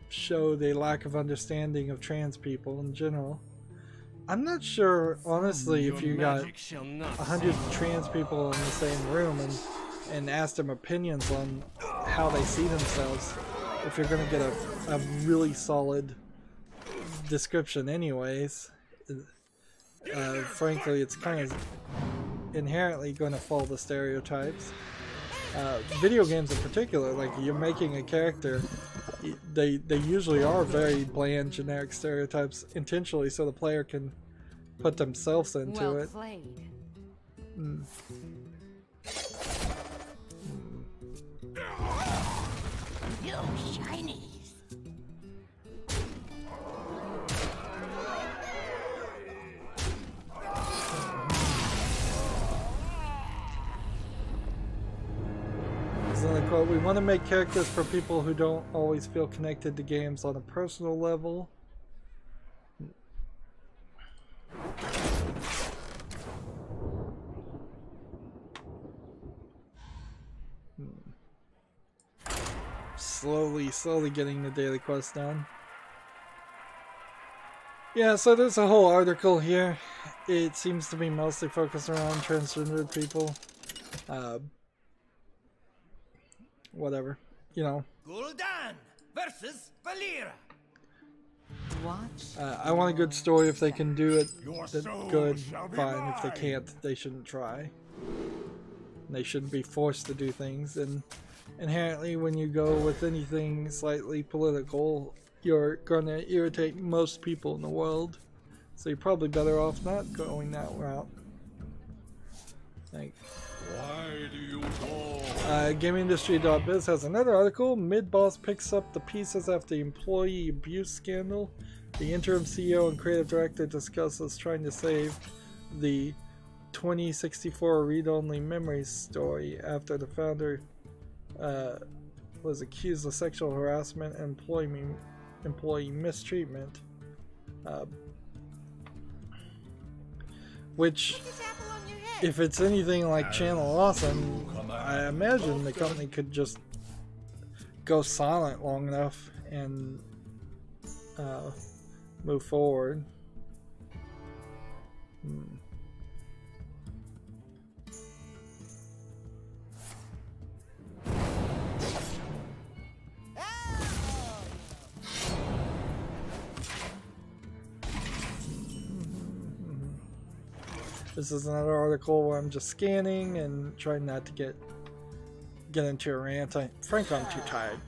showed a lack of understanding of trans people in general. I'm not sure, honestly, if you got 100 trans people in the same room and asked them opinions on how they see themselves, if you're gonna get a really solid description anyways. Frankly, it's kind of inherently going to follow the stereotypes. Video games in particular, like you're making a character, they usually are very bland, generic stereotypes intentionally so the player can put themselves into it. You shinies. quote, "We want to make characters for people who don't always feel connected to games on a personal level." Slowly getting the daily quest done. Yeah, so there's a whole article here. It seems to be mostly focused around transgender people. Whatever, you know. Gul'dan versus Valera. Watch. I want a good story. If they can do it, good, fine. If they can't, they shouldn't try. They shouldn't be forced to do things. And inherently, when you go with anything slightly political, you're gonna irritate most people in the world. So you're probably better off not going that route. Like, Why do you go? GameIndustry.biz has another article. Mid-boss picks up the pieces after the employee abuse scandal. The interim CEO and creative director discusses trying to save the 2064 read-only memories story after the founder was accused of sexual harassment and employee mistreatment. Which, if it's anything like Channel Awesome, I imagine the company could just go silent long enough and move forward. This is another article where I'm just scanning and trying not to get into a rant. Frankly, I'm too tired.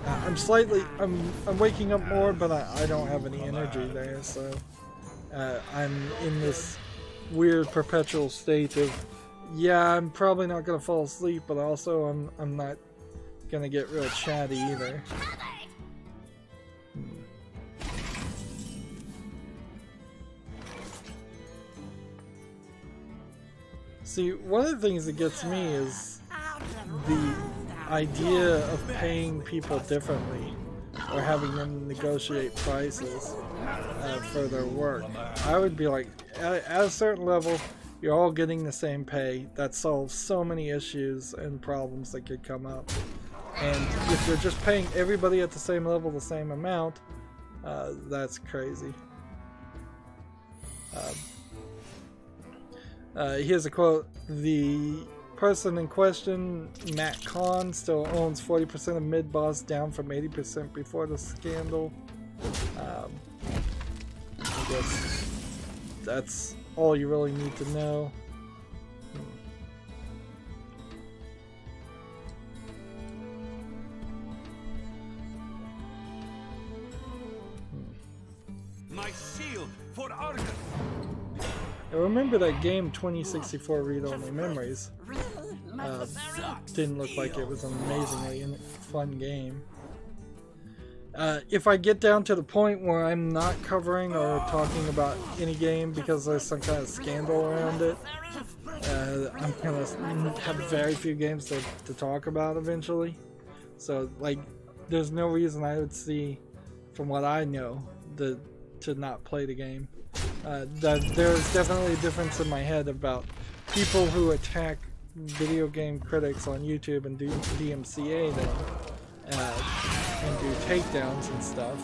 I'm waking up more, but I don't have any energy there, so I'm in this weird perpetual state of, yeah, I'm probably not gonna fall asleep, but also I'm not gonna get real chatty either. See, one of the things that gets me is the idea of paying people differently or having them negotiate prices for their work. I would be like, at a certain level, you're all getting the same pay. That solves so many issues and problems that could come up. And if you're just paying everybody at the same level the same amount, that's crazy. Here's a quote. The person in question, Matt Kahn, still owns 40% of Mid-Boss, down from 80% before the scandal. I guess that's all you really need to know. My shield for Argus. I remember that game 2064 read-only memories. Didn't look like it was an amazingly fun game. If I get down to the point where I'm not covering or talking about any game because there's some kind of scandal around it, I'm gonna have very few games to talk about eventually. So, like, there's no reason I would see, from what I know, to not play the game. There's definitely a difference in my head about people who attack video game critics on YouTube and do DMCA them and do takedowns and stuff.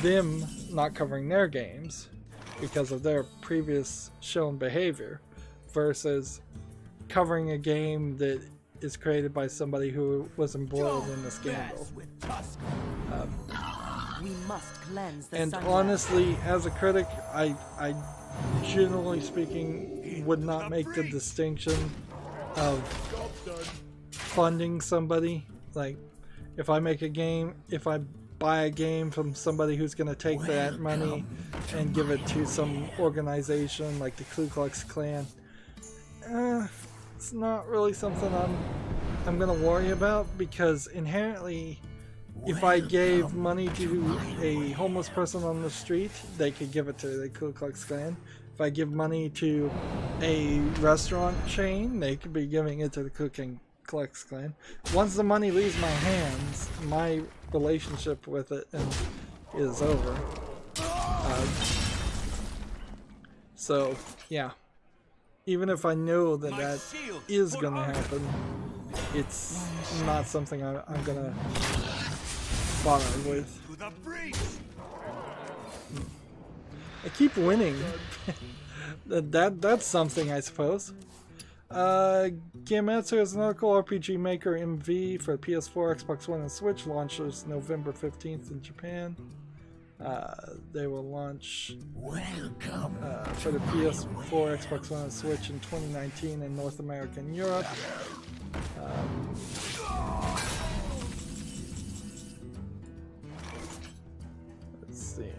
Them not covering their games because of their previous shown behavior versus covering a game that is created by somebody who was embroiled in the scandal. We must cleanse the And sunlight. honestly, as a critic, I generally speaking would not make the distinction of funding somebody. Like, if I make a game, if I buy a game from somebody who's going to take that money and give it to some organization like the Ku Klux Klan, it's not really something I'm going to worry about, because inherently, if I gave money to a homeless person on the street, they could give it to the Ku Klux Klan. If I give money to a restaurant chain, they could be giving it to the Ku Klux Klan. Once the money leaves my hands, my relationship with it is over. So, yeah. Even if I know that that is gonna happen, it's not something I'm gonna bother with. I keep winning. That's something, I suppose. Gametsu is an local RPG maker MV for PS4, Xbox One, and Switch. Launches November 15th in Japan. They will launch for the PS4, Xbox One, and Switch in 2019 in North America and Europe. Let's see.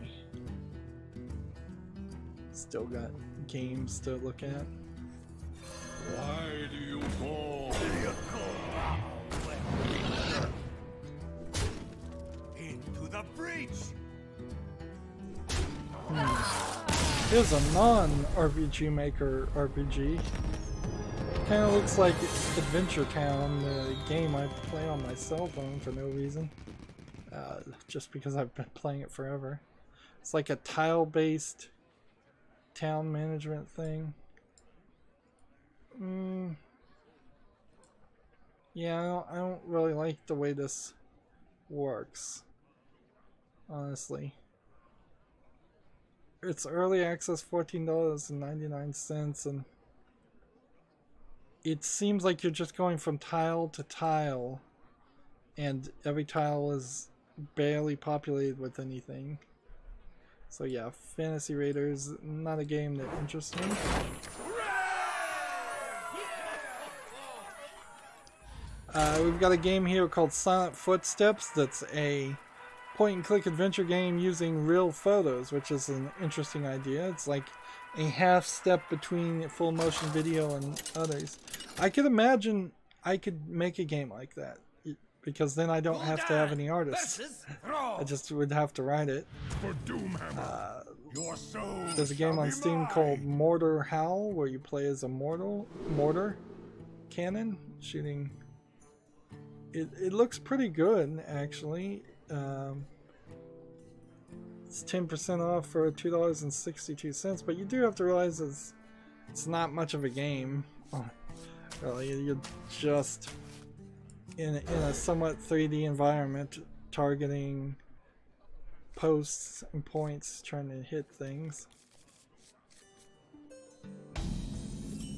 Still got games to look at. Why do you go? Into the breach. Here's a non-RPG maker RPG. Kind of looks like Adventure Town, the game I play on my cell phone for no reason. Just because I've been playing it forever. It's like a tile-based town management thing. Yeah, I don't really like the way this works, honestly. It's early access, $14.99, and it seems like you're just going from tile to tile, and every tile is barely populated with anything. So yeah, Fantasy Raiders, not a game that interests me. We've got a game here called Silent Footsteps that's a point-and-click adventure game using real photos, which is an interesting idea. It's like a half step between full motion video and others. I could imagine I could make a game like that, because then I don't have to have any artists. I just would have to write it. There's a game on Steam called Mortar Howl, where you play as a mortar cannon shooting. It looks pretty good, actually. It's 10% off for $2.62, but you do have to realize it's not much of a game. Really, you're just in a somewhat 3D environment, targeting posts and points, trying to hit things.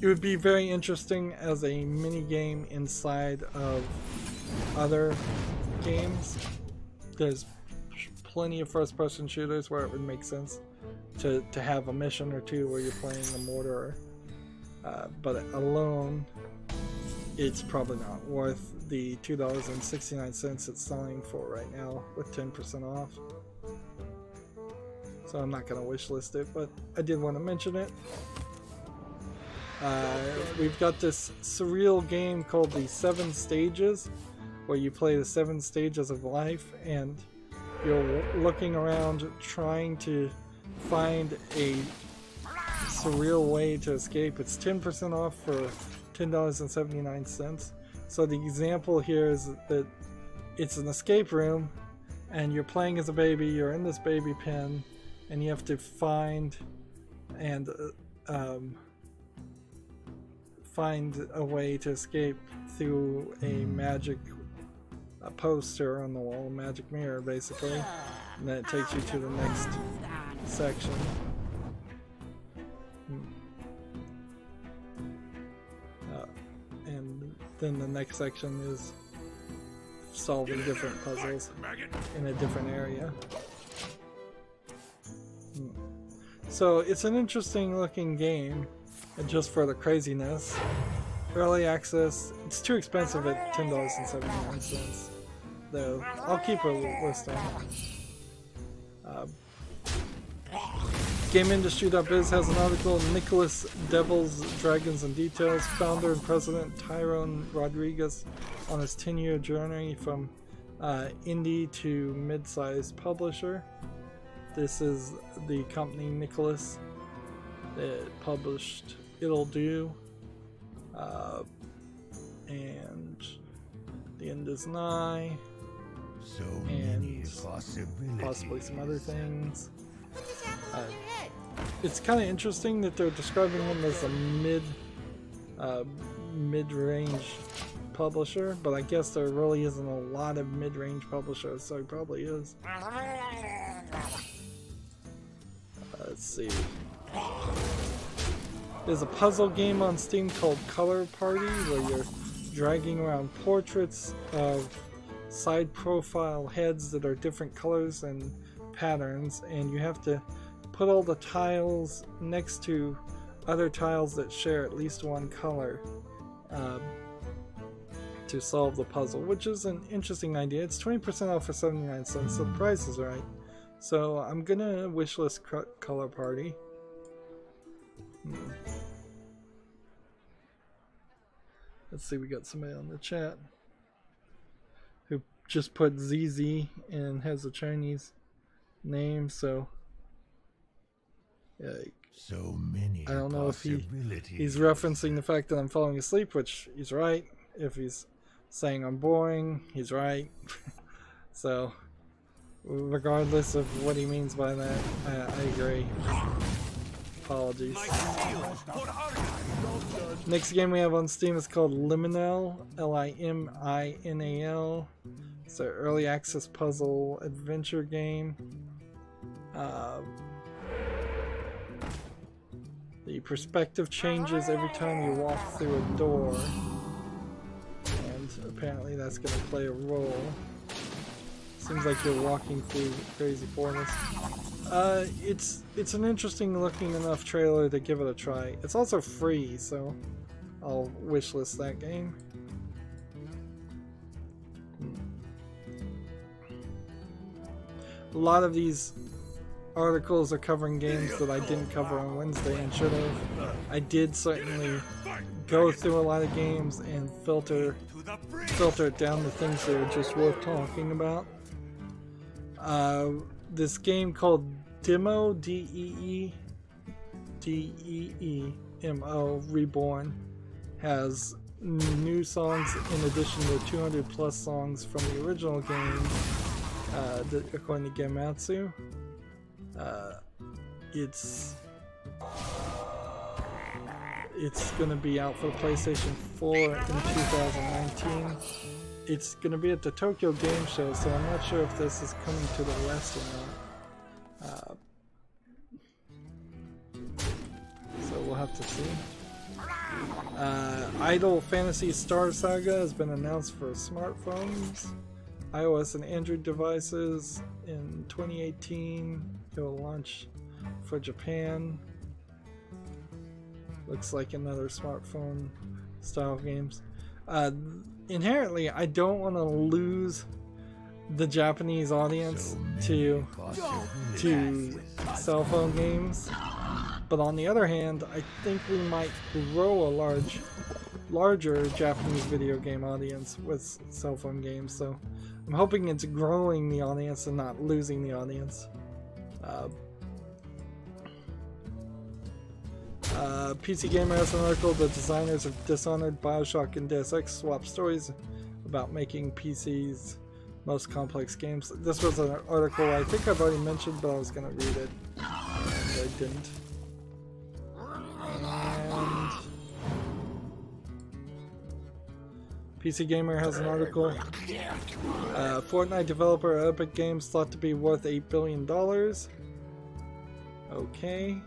It would be very interesting as a mini game inside of other games. There's plenty of first-person shooters where it would make sense to have a mission or two where you're playing a mortar, but alone it's probably not worth the $2.69 it's selling for right now with 10% off. So I'm not going to wishlist it, but I did want to mention it. We've got this surreal game called the 7 Stages, where you play the 7 stages of life, and you're looking around trying to find a surreal way to escape. It's 10% off for $10.79. So the example here is that it's an escape room, and you're playing as a baby, you're in this baby pen, and you have to find a way to escape through a magic poster on the wall, a magic mirror basically, and then it takes you to the next section. And then the next section is solving different puzzles in a different area. So it's an interesting looking game, and just for the craziness. Early access, it's too expensive at $10.79, though I'll keep a listing. GameIndustry.biz has an article. Nicholas Devils, Dragons and Details, founder and president Tyrone Rodriguez, on his 10-year journey from indie to mid-sized publisher. This is the company Nicholas that published It'll Do, and the end is nigh, So many and possibilities. possibly some other things. It's kind of interesting that they're describing him as a mid-range publisher, but I guess there really isn't a lot of mid-range publishers, so he probably is. Let's see. There's a puzzle game on Steam called Color Party where you're dragging around portraits of side profile heads that are different colors and patterns, and you have to put all the tiles next to other tiles that share at least one color to solve the puzzle, which is an interesting idea. It's 20% off for 79 cents, so the price is right. So I'm gonna wishlist Color Party. Let's see, we got somebody on the chat who just put ZZ and has a Chinese name, so So many I don't know if possibilities. he's referencing the fact that I'm falling asleep, which he's right. If he's saying I'm boring, he's right. So regardless of what he means by that, I agree. Apologies. Next game we have on Steam is called Liminal, Liminal. It's an early access puzzle adventure game. The perspective changes every time you walk through a door, and apparently that's going to play a role. Seems like you're walking through crazy forest. It's an interesting looking enough trailer to give it a try. It's also free, so I'll wishlist that game. A lot of these articles are covering games that I didn't cover on Wednesday and should have. I did certainly go through a lot of games and filter it down to things that are just worth talking about. This game called Demo, D-E-E-M-O, Reborn, has new songs in addition to 200 plus songs from the original game, according to Gematsu. It's going to be out for the PlayStation 4 in 2019. It's going to be at the Tokyo Game Show, so I'm not sure if this is coming to the West or not. So we'll have to see. Idle Fantasy Star Saga has been announced for smartphones, iOS and Android devices in 2018. It will launch for Japan. Looks like another smartphone style games. Inherently, I don't want to lose the Japanese audience to cell phone games, but on the other hand, I think we might grow a larger Japanese video game audience with cell phone games. So I'm hoping it's growing the audience and not losing the audience. PC Gamer has an article. The designers of Dishonored, Bioshock, and Deus Ex swap stories about making PC's most complex games. This was an article I think I've already mentioned, but I was going to read it, and I didn't. And PC Gamer has an article. Fortnite developer Epic Games thought to be worth $8 billion. Okay.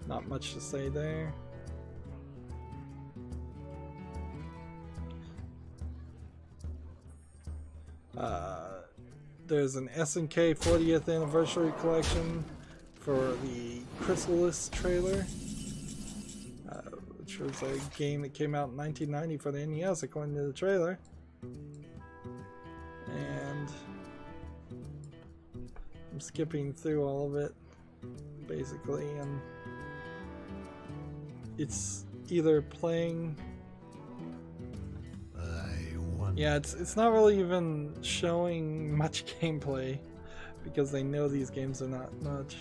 Not much to say there. There's an SNK 40th anniversary collection for the Chrysalis trailer, which was a game that came out in 1990 for the NES according to the trailer. And I'm skipping through all of it basically, and it's either playing. Yeah, it's not really even showing much gameplay because they know these games are not much.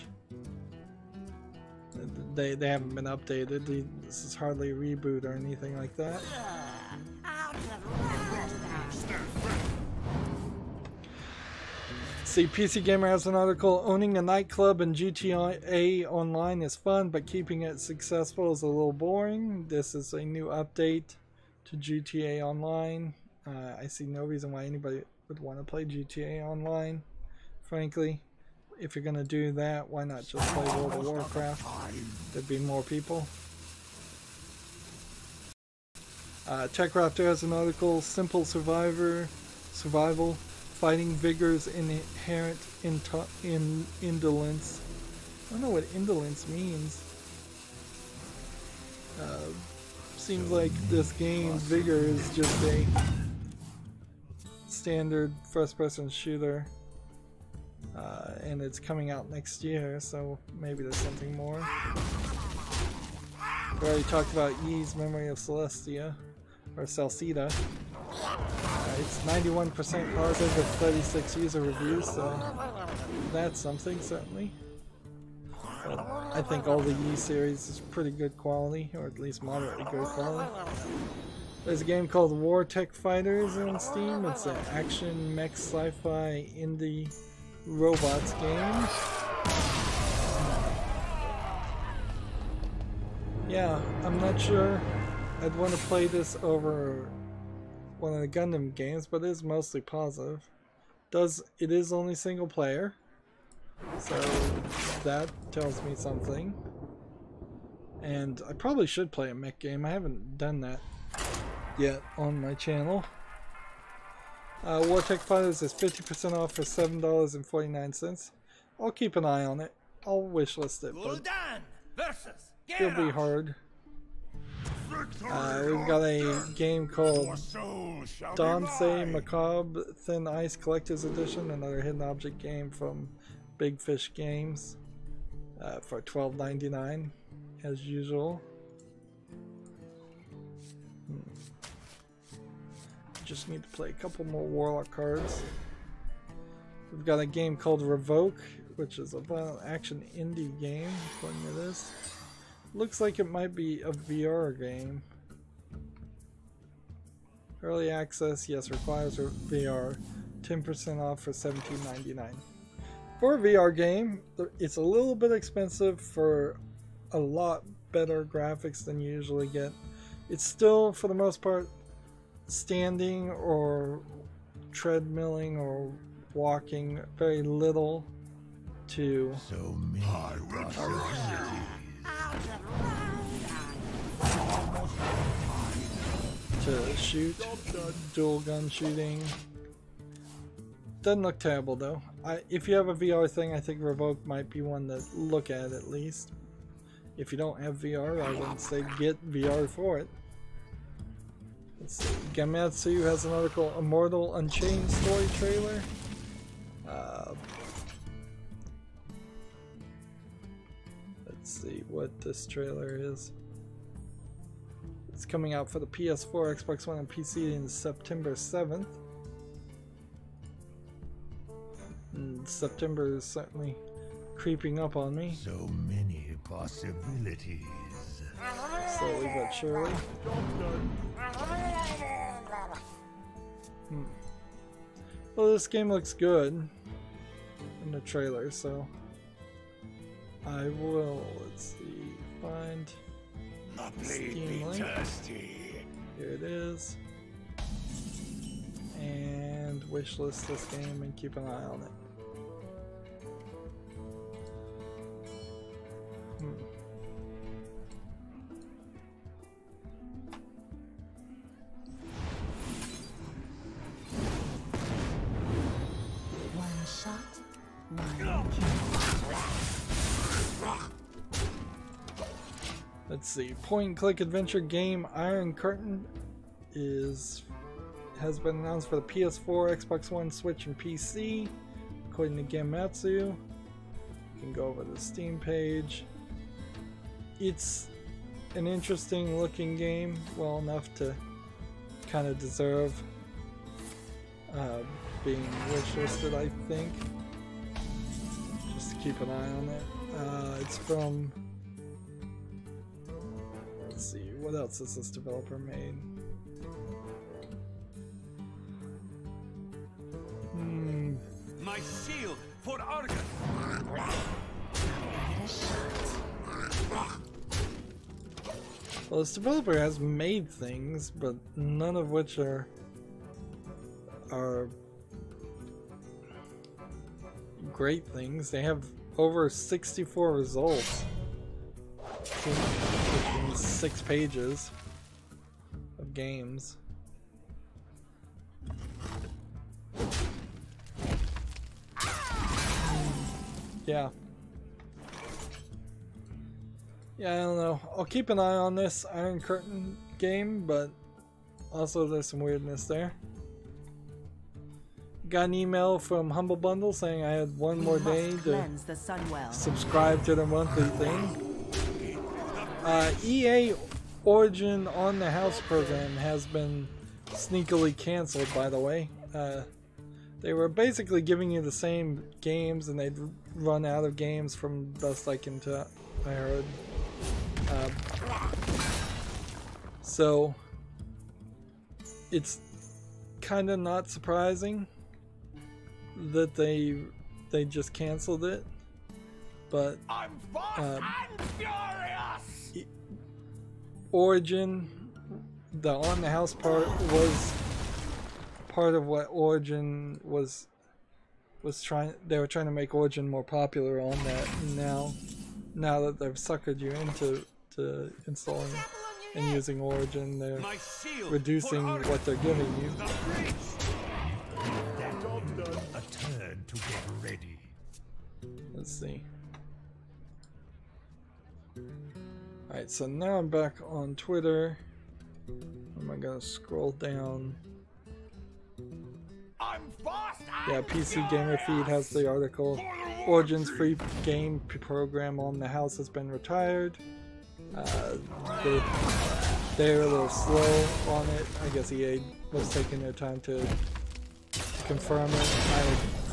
They haven't been updated. This is hardly a reboot or anything like that. see, PC Gamer has an article, owning a nightclub in GTA Online is fun, but keeping it successful is a little boring. This is a new update to GTA Online. I see no reason why anybody would want to play GTA Online, frankly. If you're going to do that, why not just play World of Warcraft? There'd be more people. TechRaptor has an article, simple survival, fighting vigor's inherent indolence. I don't know what indolence means. Seems like this game, Vigor, is just a standard first-person shooter. And it's coming out next year, so maybe there's something more. We already talked about Ye's Memory of Celestia, or Celceta. It's 91% positive with 36 user reviews, so that's something, certainly. But I think all the Yi series is pretty good quality, or at least moderately good quality. There's a game called War Tech Fighters on Steam. It's an action mech sci-fi indie robots game. Yeah, I'm not sure I'd want to play this over one of the Gundam games, but it is mostly positive. It is only single player, so that tells me something. And I probably should play a mech game. I haven't done that yet on my channel. War Tech Fighters is 50% off for $7.49. I'll keep an eye on it. I'll wishlist it, but it'll be hard. We've got a game called Danse Macabre Thin Ice Collector's Edition, another hidden object game from Big Fish Games, for $12.99 as usual. Just need to play a couple more Warlock cards. We've got a game called Revoke, which is a violent action indie game, according to this. Looks like it might be a VR game. Early access, yes, requires a VR. 10% off for $17.99. For a VR game, it's a little bit expensive for a lot better graphics than you usually get. It's still, for the most part, standing or treadmilling or walking, very little to shoot, dual gun shooting. Doesn't look terrible though. If you have a VR thing, I think Revoke might be one to look at least. If you don't have VR, I wouldn't say get VR for it. Let's see. Gamatsu has an article, Immortal Unchained story trailer. Let's see what this trailer is. It's coming out for the PS4, Xbox One, and PC in September 7th. And September is certainly creeping up on me. So many possibilities. Slowly but surely. Well, this game looks good in the trailer, so I will, let's see, find Steam link. Here it is. And wishlist this game and keep an eye on it. One shot, one kill. Let's see. Point-and-click adventure game Iron Curtain has been announced for the PS4, Xbox One, Switch, and PC. According to Gamatsu, you can go over the Steam page. It's an interesting looking game, well enough to kind of deserve being wishlisted, I think. Just to keep an eye on it. It's from, let's see, what else has this developer made? My shield for Argus. Give it a shot. Well, this developer has made things, but none of which are great things. They have over 64 results, which means 6 pages of games. Yeah. Yeah, I don't know. I'll keep an eye on this Iron Curtain game, but also there's some weirdness there. Got an email from Humble Bundle saying I had one more day to subscribe to the monthly thing. EA Origin on the House program has been sneakily canceled, by the way. They were basically giving you the same games, and they'd run out of games from best I can tell. I heard. So it's kind of not surprising that they just canceled it, but I'm fast and furious. Origin, the on the house part was part of what Origin was trying. They were trying to make Origin more popular on that. Now that they've suckered you into installing and using Origin, they're reducing what they're giving you. That done, a turn to get ready. Let's see. Alright, so now I'm back on Twitter. Am I gonna scroll down? I'm fast and Yeah, PC Gamer Feed has the article. Origin's free game program on the house has been retired. They're a little slow on it. I guess EA was taking their time to confirm it. I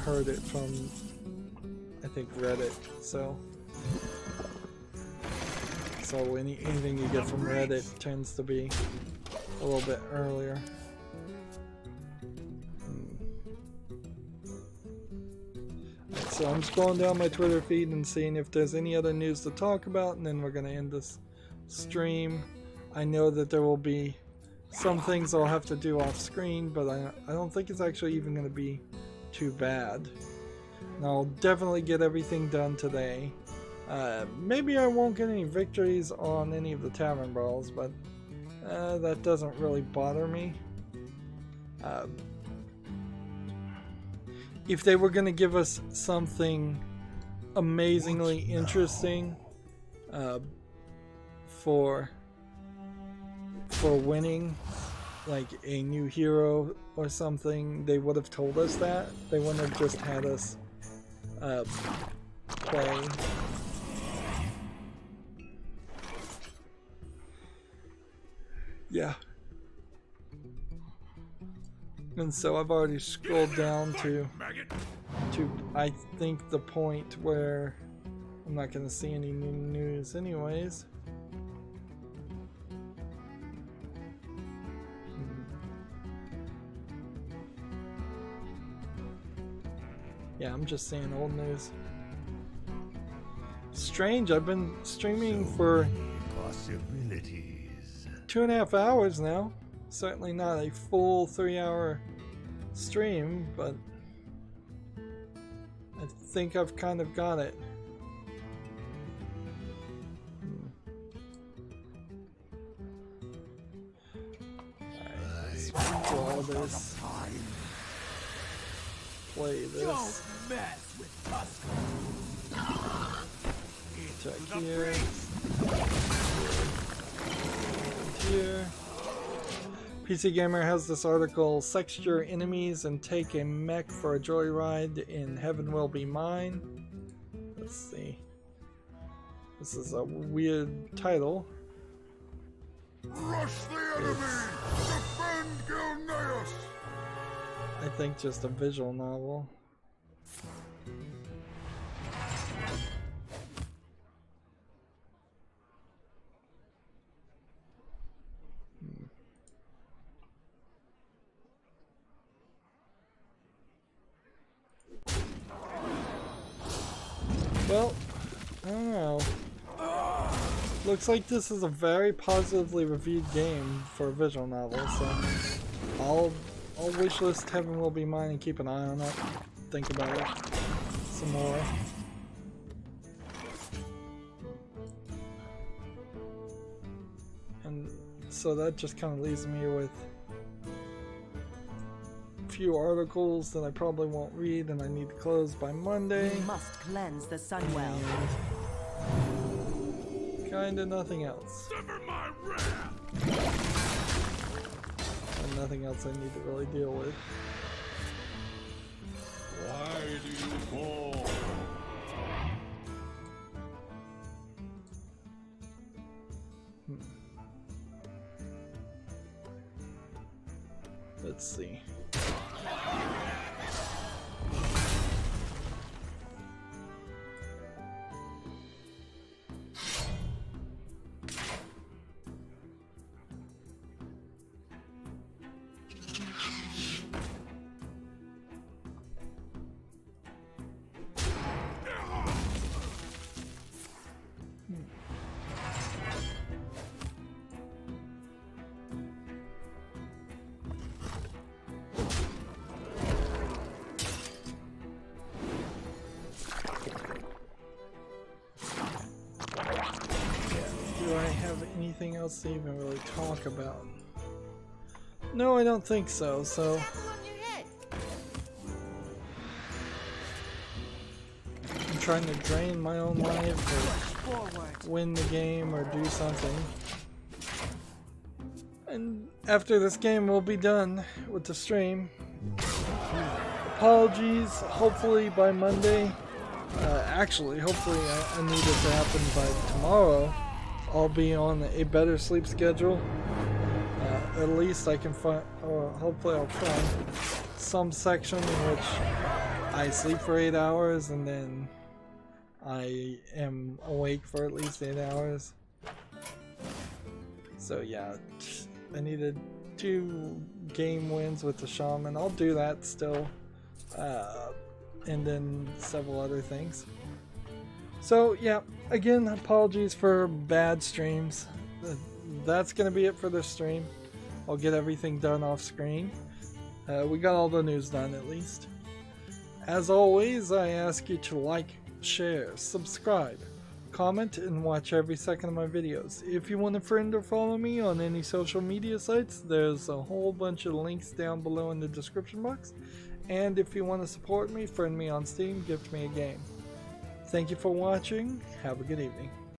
heard it from, I think, Reddit. So anything you get from Reddit tends to be a little bit earlier. So I'm scrolling down my Twitter feed and seeing if there's any other news to talk about, and then we're going to end this stream. I know that there will be some things I'll have to do off screen, but I don't think it's actually even going to be too bad. And I'll definitely get everything done today. Maybe I won't get any victories on any of the tavern brawls, but that doesn't really bother me. If they were going to give us something amazingly interesting for winning, like a new hero or something, they would have told us that. They wouldn't have just had us play. Yeah. And so I've already scrolled down to I think the point where I'm not going to see any new news anyways. Yeah, I'm just seeing old news. Strange, I've been streaming for Possibilities. 2.5 hours now. Certainly not a full 3-hour stream, but I think I've kind of got it. Alright, let's draw this. Play this. mess with Tusk. Check here. Here. PC Gamer has this article, sex your enemies and take a mech for a joyride in Heaven Will Be Mine. Let's see. This is a weird title. Rush the enemy! Defend Gilneas! I think just a visual novel. Well, I don't know. Looks like this is a very positively reviewed game for a visual novel, so I'll wishlist Heaven Will Be Mine and keep an eye on it. Think about it some more. And so that just kind of leaves me with a few articles that I probably won't read and I need to close by Monday. We must cleanse the Sunwell. Kinda nothing else. Sever my wrath! And nothing else I need to really deal with. Why do you fall? Let's see. Do I have anything else to even really talk about? No, I don't think so, so... I'm trying to drain my own life or win the game or do something. And after this game we'll be done with the stream. Apologies, hopefully by Monday. Actually, hopefully I need it to happen by tomorrow. I'll be on a better sleep schedule. At least I can find, or hopefully I'll find some section in which I sleep for 8 hours and then I am awake for at least 8 hours. So yeah, I needed 2 game wins with the Shaman. I'll do that still. And then several other things. So yeah, again, apologies for bad streams. That's gonna be it for this stream. I'll get everything done off screen. We got all the news done at least. As always, I ask you to like, share, subscribe, comment, and watch every second of my videos. If you want to friend or follow me on any social media sites, there's a whole bunch of links down below in the description box. And if you want to support me, friend me on Steam, gift me a game. Thank you for watching. Have a good evening.